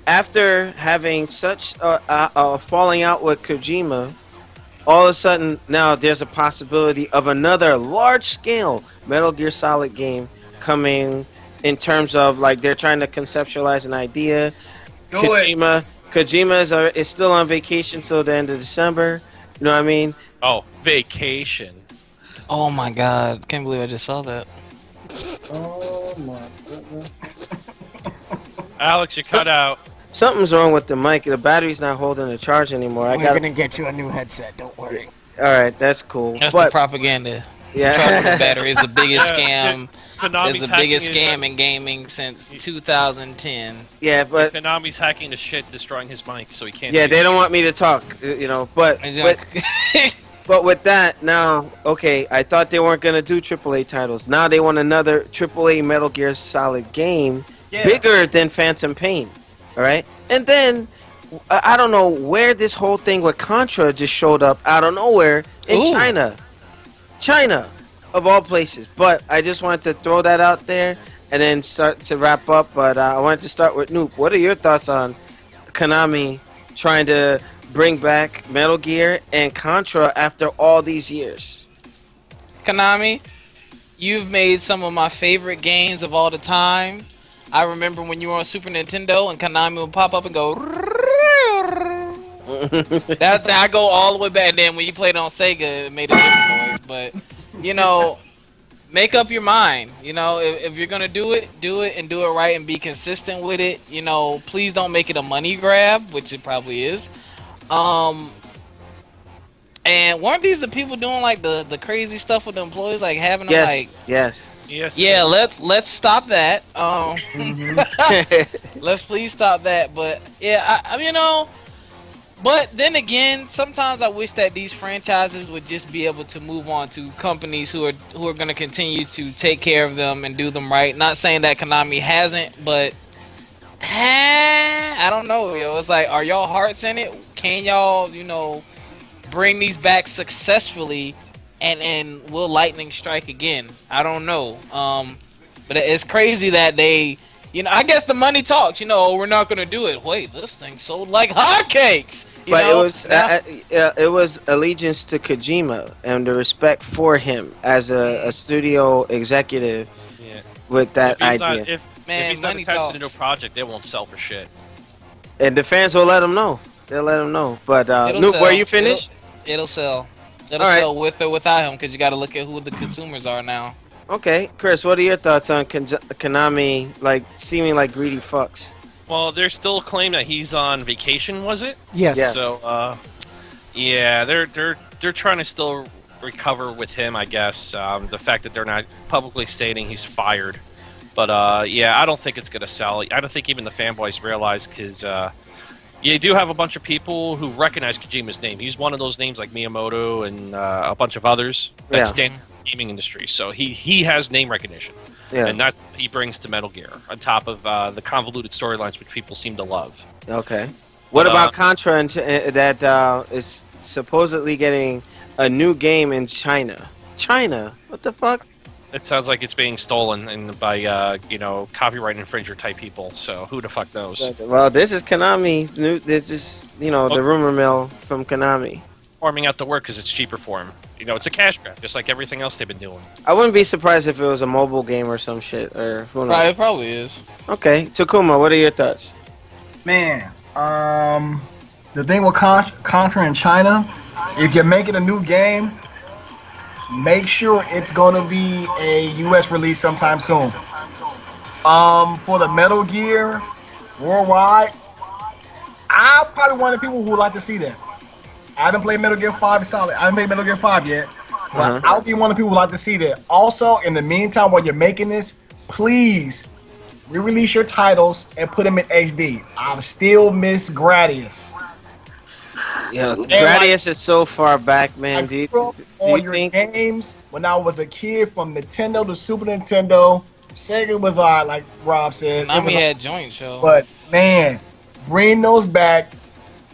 after having such a falling out with Kojima, all of a sudden now there's a possibility of another large-scale Metal Gear Solid game coming. In terms of like they're trying to conceptualize an idea. Kojima is still on vacation till the end of December. You know what I mean? Oh, vacation. Oh my god, can't believe I just saw that. Oh my goodness. Alex, you cut out. Something's wrong with the mic. The battery's not holding the charge anymore. We're gonna get you a new headset. Don't worry. All right, that's cool. That's the propaganda. Yeah. Charging battery is the biggest Yeah, scam. Konami's It's the hacking biggest his, scam in gaming since 2010. Yeah, but Konami's hacking the shit, destroying his mic, so he can't. yeah, see they it. don't want me to talk. You know, but with that now, okay, I thought they weren't gonna do AAA titles. Now they want another AAA Metal Gear Solid game, bigger than Phantom Pain. All right, and then I don't know where this whole thing with Contra just showed up out of nowhere in Ooh. China, of all places. But I just wanted to throw that out there and then start to wrap up. But I wanted to start with Noop. What are your thoughts on Konami trying to bring back Metal Gear and Contra after all these years? Konami, you've made some of my favorite games of all the time. I remember when you were on Super Nintendo and Konami would pop up and go. That I go all the way back. And then when you played on Sega, it made a different noise. But you know, make up your mind. You know, if you're gonna do it and do it right and be consistent with it. You know, please don't make it a money grab, which it probably is. And weren't these the people doing like the crazy stuff with the employees, like having them like yes. Yeah, let's stop that. Let's please stop that. But yeah, I you know, but then again, sometimes I wish that these franchises would just be able to move on to companies who are going to continue to take care of them and do them right. Not saying that Konami hasn't, but I don't know, yo. It's like, are y'all hearts in it? Can y'all, you know, bring these back successfully? And will lightning strike again? I don't know. But it's crazy that they, you know, I guess the money talks. You know, we're not gonna do it. Wait, this thing sold like hotcakes. But it was allegiance to Kojima and the respect for him as a studio executive with that idea. If he's not attached to the new project, they won't sell for shit. And the fans will let him know. They'll let him know. But Nuke, were you finished? It'll sell. It'll sell with or without him, because you got to look at who the consumers are now. Okay, Chris, what are your thoughts on Konami, like, seeming like greedy fucks? Well, there's still a claim that he's on vacation, was it? Yes. Yeah. So, yeah, they're trying to still recover with him, I guess. The fact that they're not publicly stating he's fired. But, yeah, I don't think it's going to sell. I don't think even the fanboys realize, because you do have a bunch of people who recognize Kojima's name. He's one of those names like Miyamoto and a bunch of others that stand in the gaming industry. So he has name recognition. Yeah. And that's what he brings to Metal Gear, on top of the convoluted storylines which people seem to love. Okay. What about Contra that is supposedly getting a new game in China? China? What the fuck? It sounds like it's being stolen by, you know, copyright infringer type people. So who the fuck knows? Well, this is Konami. This is, you know, the rumor mill from Konami. Farming out the work because it's cheaper for him. You know, it's a cash grab, just like everything else they've been doing. I wouldn't be surprised if it was a mobile game or some shit, or who knows. It probably is. Okay, Takuma, what are your thoughts? Man, the thing with Contra in China, if you're making a new game, make sure it's gonna be a U.S. release sometime soon. For the Metal Gear worldwide, I'm probably one of the people who would like to see that. I haven't played Metal Gear 5 solid. I haven't played Metal Gear 5 yet, but I'll be one of the people who would like to see that. Also, in the meantime, while you're making this, please re-release your titles and put them in HD. I still miss Gradius. Yeah, Gradius is so far back, man. Do you think games when I was a kid, from Nintendo to Super Nintendo, Sega was alright, like Rob said. Konami had joint show. But man, bring those back,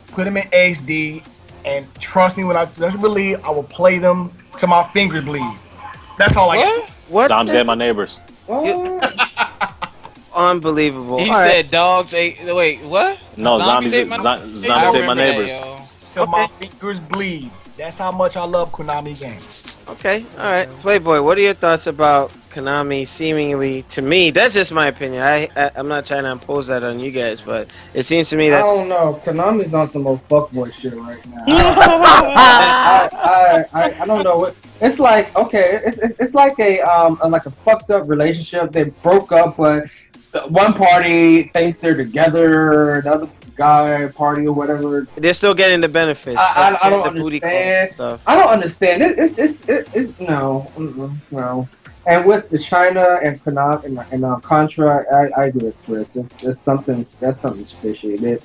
put them in HD, and trust me, when I release, I will play them till my fingers bleed. That's all I got. What? Doms at my neighbors. Unbelievable. He said dogs ate. Wait, what? No, zombies ate my neighbors. Till my fingers bleed. That's how much I love Konami games. Okay, all right. Playboy, what are your thoughts about Konami seemingly, to me, that's just my opinion. I'm not trying to impose that on you guys, but it seems to me that's... I don't know. Konami's on some old fuckboy shit right now. I don't know what... It's like, okay, it's like a fucked up relationship. They broke up, but one party thinks they're together, the other guy party or whatever. They're still getting the benefits. I don't understand. Stuff. I don't understand. It's no. And with the China and Konami and Contra, I agree with Chris. It's something that's fishy.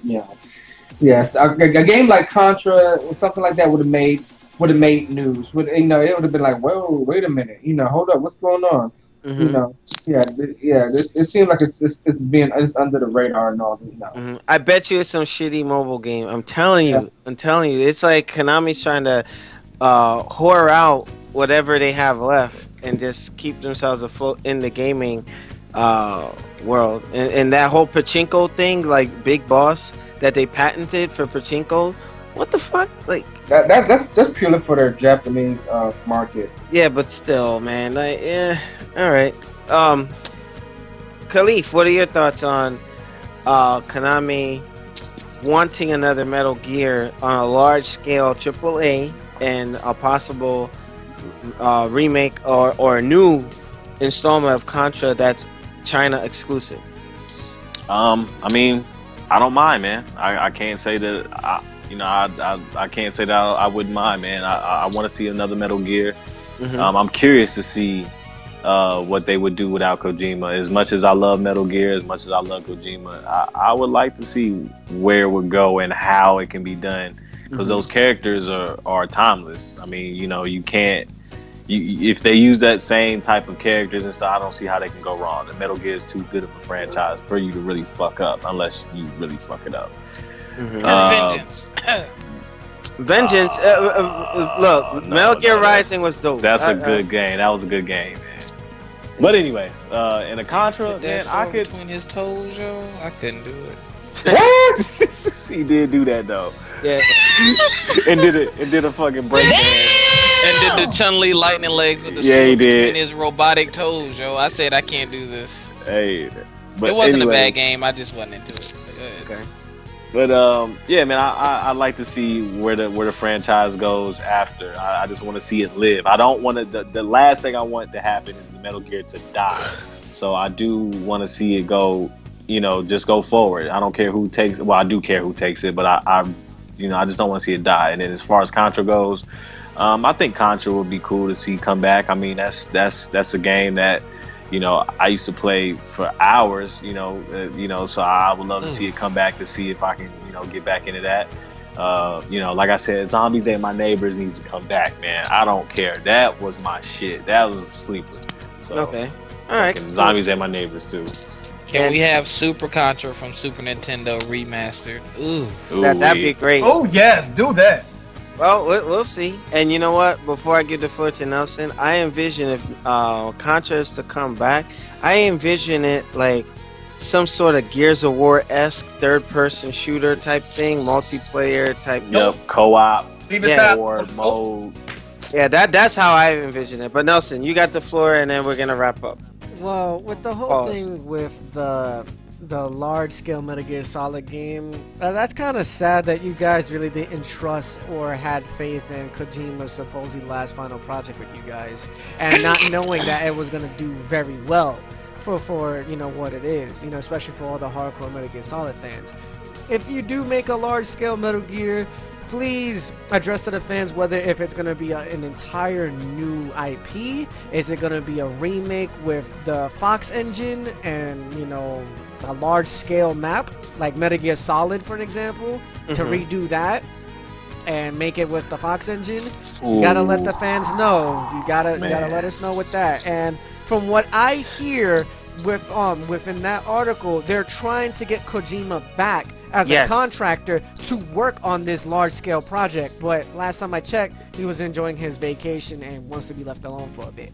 Yes, a game like Contra or something like that would have made news. It would have been like, whoa, wait a minute, hold up, what's going on? Mm-hmm. It seems like it's under the radar and all. Mm-hmm. I bet you it's some shitty mobile game. I'm telling you, it's like Konami's trying to whore out whatever they have left and just keep themselves afloat in the gaming world. And that whole pachinko thing, like Big Boss, that they patented for pachinko. What the fuck? Like that's purely for their Japanese market. Yeah, but still, man. Like, yeah. All right. Khalif, what are your thoughts on Konami wanting another Metal Gear on a large scale AAA and a possible remake or a new installment of Contra that's China exclusive? I mean, I don't mind, man. I can't say that I can't say that I wouldn't mind, man. I want to see another Metal Gear. Mhm. I'm curious to see what they would do without Kojima. As much as I love Metal Gear, as much as I love Kojima, I would like to see where it would go and how it can be done, because those characters are timeless. I mean, you can't. If they use that same type of characters and stuff, I don't see how they can go wrong. The Metal Gear is too good of a franchise for you to really fuck up, unless you really fuck it up. Vengeance. Vengeance. Look, Metal Gear Rising was dope. That's a good game. That was a good game, man. But anyways, in a Contra, man, I could between his toes, yo. I couldn't do it. He did do that though. Yeah. and did a fucking breakdance. And did the Chun-Li lightning legs with the sword between his robotic toes, yo. I said I can't do this. Hey, but it wasn't anyway, a bad game. I just wasn't into it. Okay. But yeah, man, I like to see where the franchise goes after. I just want to see it live. I don't want to. The last thing I want to happen is the Metal Gear to die. So I do want to see it go. Just go forward. I don't care who takes it. Well, I do care who takes it, but I just don't want to see it die. And then as far as Contra goes, I think Contra would be cool to see come back. I mean, that's a game that I used to play for hours. So I would love to see it come back, to see if I can get back into that. Like I said, Zombies Ate My Neighbors needs to come back, man. I don't care. That was my shit. That was a sleeper. So okay, all right. Cool. Zombies Ate My Neighbors too. Can we have Super Contra from Super Nintendo remastered? Ooh. That'd be great. Oh yes, do that. Well, we'll see. And you know what? Before I give the floor to Nelson, I envision if Contra is to come back, I envision it like some sort of Gears of War-esque third-person shooter type thing, multiplayer type. Yep, co-op, War mode. Yeah, that's how I envision it. But Nelson, you got the floor, and then we're gonna wrap up. Well, with the whole thing with the large-scale Metal Gear Solid game, that's kind of sad that you guys really didn't trust or had faith in Kojima's supposedly last final project with you guys, and not knowing that it was going to do very well for what it is, especially for all the hardcore Metal Gear Solid fans. If you do make a large-scale Metal Gear, please address to the fans whether if it's going to be an entire new IP, is it going to be a remake with the Fox engine and, a large-scale map, like Metal Gear Solid, for an example, to redo that and make it with the Fox engine. You gotta let the fans know. You gotta let us know with that. And from what I hear within that article, they're trying to get Kojima back as a contractor to work on this large-scale project. But last time I checked, he was enjoying his vacation and wants to be left alone for a bit.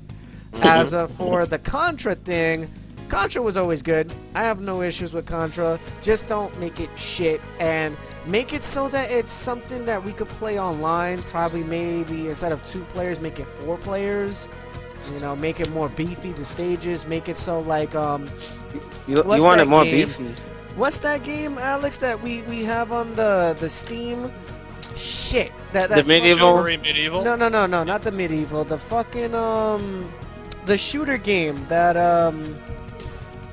As for the Contra thing, Contra was always good. I have no issues with Contra. Just don't make it shit, and make it so that it's something that we could play online. Probably maybe instead of 2 players, make it 4 players. Make it more beefy, the stages. Make it so like you want it more game? beefy. What's that game, Alex, that we have on the Steam? Shit. The medieval? No, not the medieval. The fucking the shooter game that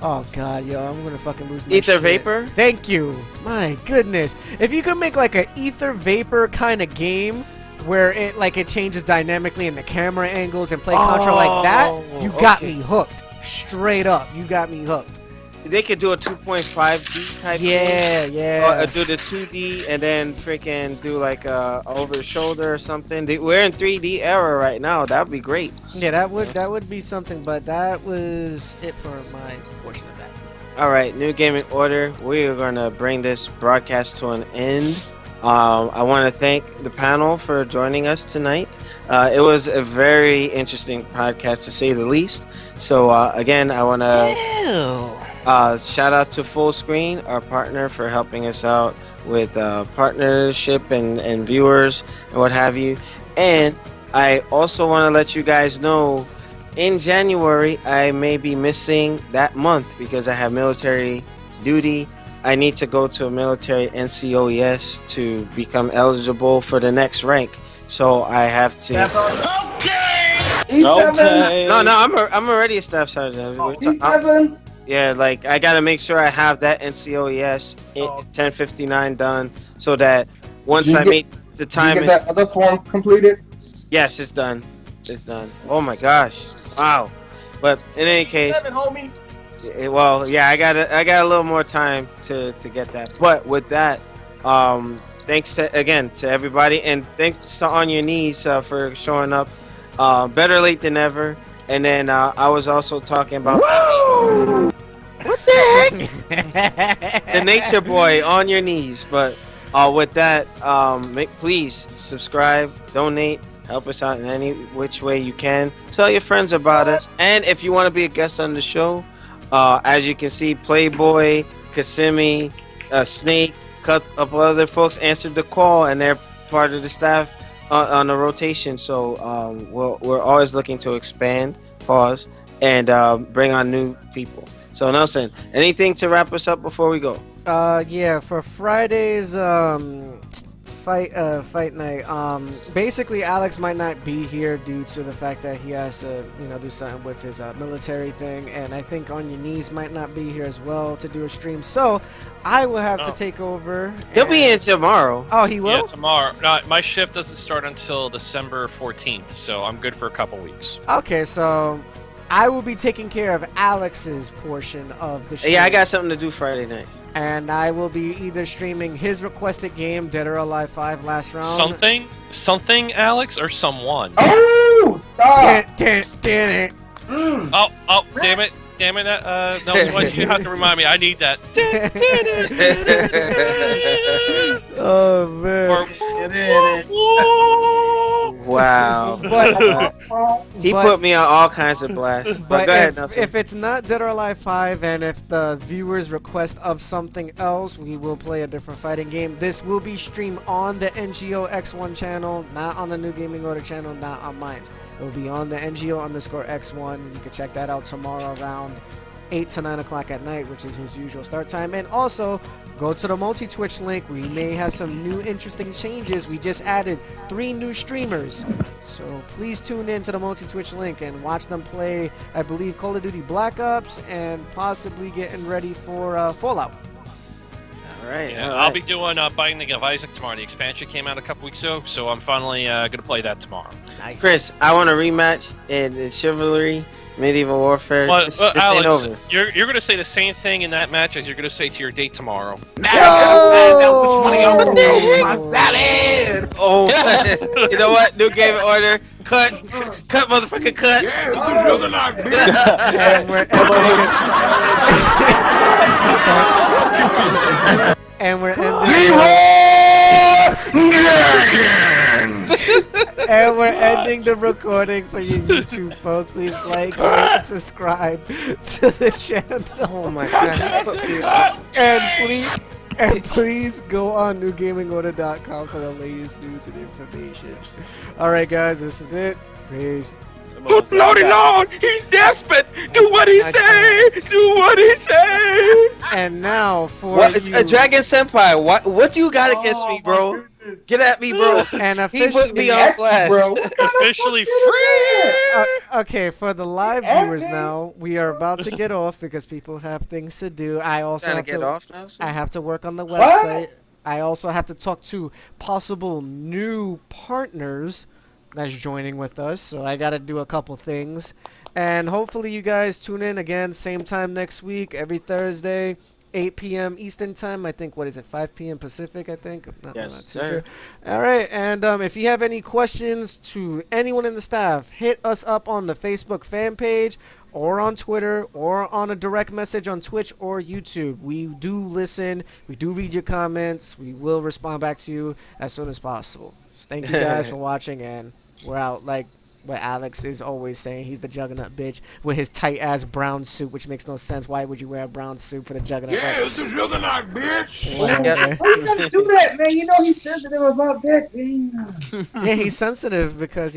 oh god, yo, I'm gonna fucking lose my Ether shit. Vapor? Thank you. My goodness. If you could make like an Ether Vapor kind of game where it changes dynamically in the camera angles and play Contra like that, you got me hooked. Straight up, you got me hooked. They could do a 2.5D type thing. Yeah. Or do the 2D and then freaking do like over the shoulder or something. We're in 3D era right now. That would be great. Yeah, that would be something, but that was it for my portion of that. All right, New Gaming Order. We are going to bring this broadcast to an end. I want to thank the panel for joining us tonight. It was a very interesting podcast, to say the least. So, again, I want to shout out to Full Screen, our partner, for helping us out with partnership and viewers and what have you. And I also want to let you guys know, in January, I may be missing that month because I have military duty. I need to go to a military NCOES to become eligible for the next rank. So I have to. That's all. Okay. No, I'm already a staff sergeant. E7? Yeah, like I gotta make sure I have that NCOES 1059 done so that once I made the time. Did you get that other form completed? Yes, it's done. It's done. Oh my gosh! Wow. But in any case, homie. well, yeah, I got a little more time to get that. But with that, thanks again to everybody, and thanks to On Your Knees for showing up. Better late than never. And then I was also talking about what the heck? The Nature Boy, On Your Knees. But with that, please subscribe, donate, help us out in any which way you can. Tell your friends about us, and if you want to be a guest on the show, as you can see, Playboy, Kasimi, Snake, a couple other folks answered the call, and they're part of the staff on the rotation. So we're always looking to expand, and bring on new people. So Nelson, anything to wrap us up before we go? Yeah, for Friday's fight night. Basically, Alex might not be here due to the fact that he has to, do something with his military thing, and I think On Your Knees might not be here as well to do a stream. So I will have to take over. He'll be in tomorrow. Oh, he will? Yeah, tomorrow. No, my shift doesn't start until December 14th, so I'm good for a couple weeks. Okay, so I will be taking care of Alex's portion of the show. Yeah, I got something to do Friday night. And I will be either streaming his requested game, Dead or Alive 5 last round. Something, Alex, or someone? Oh, stop! Damn it. Oh, damn it. No, you have to remind me. I need that. Oh, man. Wow. He put me on all kinds of blasts. But go ahead, Nelson. If it's not Dead or Alive 5, and if the viewers request of something else, we will play a different fighting game. This will be streamed on the NGO X1 channel, not on the New Gaming Order channel, not on mine. It will be on the NGO_X1. You can check that out tomorrow around 8 to 9 o'clock at night, which is his usual start time. And also, go to the multi-Twitch link. We may have some new interesting changes. We just added 3 new streamers. So please tune in to the multi-Twitch link and watch them play, I believe, Call of Duty Black Ops and possibly getting ready for Fallout. All right. Yeah, I'll be doing Binding of Isaac tomorrow. The expansion came out a couple weeks ago, so I'm finally going to play that tomorrow. Nice. Chris, I want a rematch in Chivalry. Medieval Warfare. Alex, ain't over. you're going to say the same thing in that match as you're going to say to your date tomorrow. Oh, you know what? New Game Order. Cut, motherfucker, cut. And we're ending. And we're ending the recording for you YouTube folks. Please like, comment, and subscribe to the channel. Oh my god. And please go on NewGamingOrder.com for the latest news and information. Alright guys, this is it. Peace. Good lordy lord, he's desperate. Do what he say. Do what he say. And now for Dragon Senpai, what do you got against me, bro? Get at me, bro. And he put me on blast. Bro. Officially free. Okay, for the live viewers now, we are about to get off because people have things to do. I also have get off now, I have to work on the website. I also have to talk to possible new partners that's joining with us, so I got to do a couple things. And hopefully you guys tune in again, same time next week, every Thursday, 8 p.m. Eastern Time. I think, 5 p.m. Pacific, I think. Yes, not too sure. All right, and if you have any questions to anyone in the staff, hit us up on the Facebook fan page or on Twitter or on a direct message on Twitch or YouTube. We do listen. We do read your comments. We will respond back to you as soon as possible. Thank you guys for watching, and we're out. Like what Alex is always saying, he's the Juggernaut bitch with his tight ass brown suit, which makes no sense. Why would you wear a brown suit for the Juggernaut? Yeah, it's the Juggernaut, bitch. Why you gotta do that, man? You know he's sensitive about that. Damn. Yeah, he's sensitive because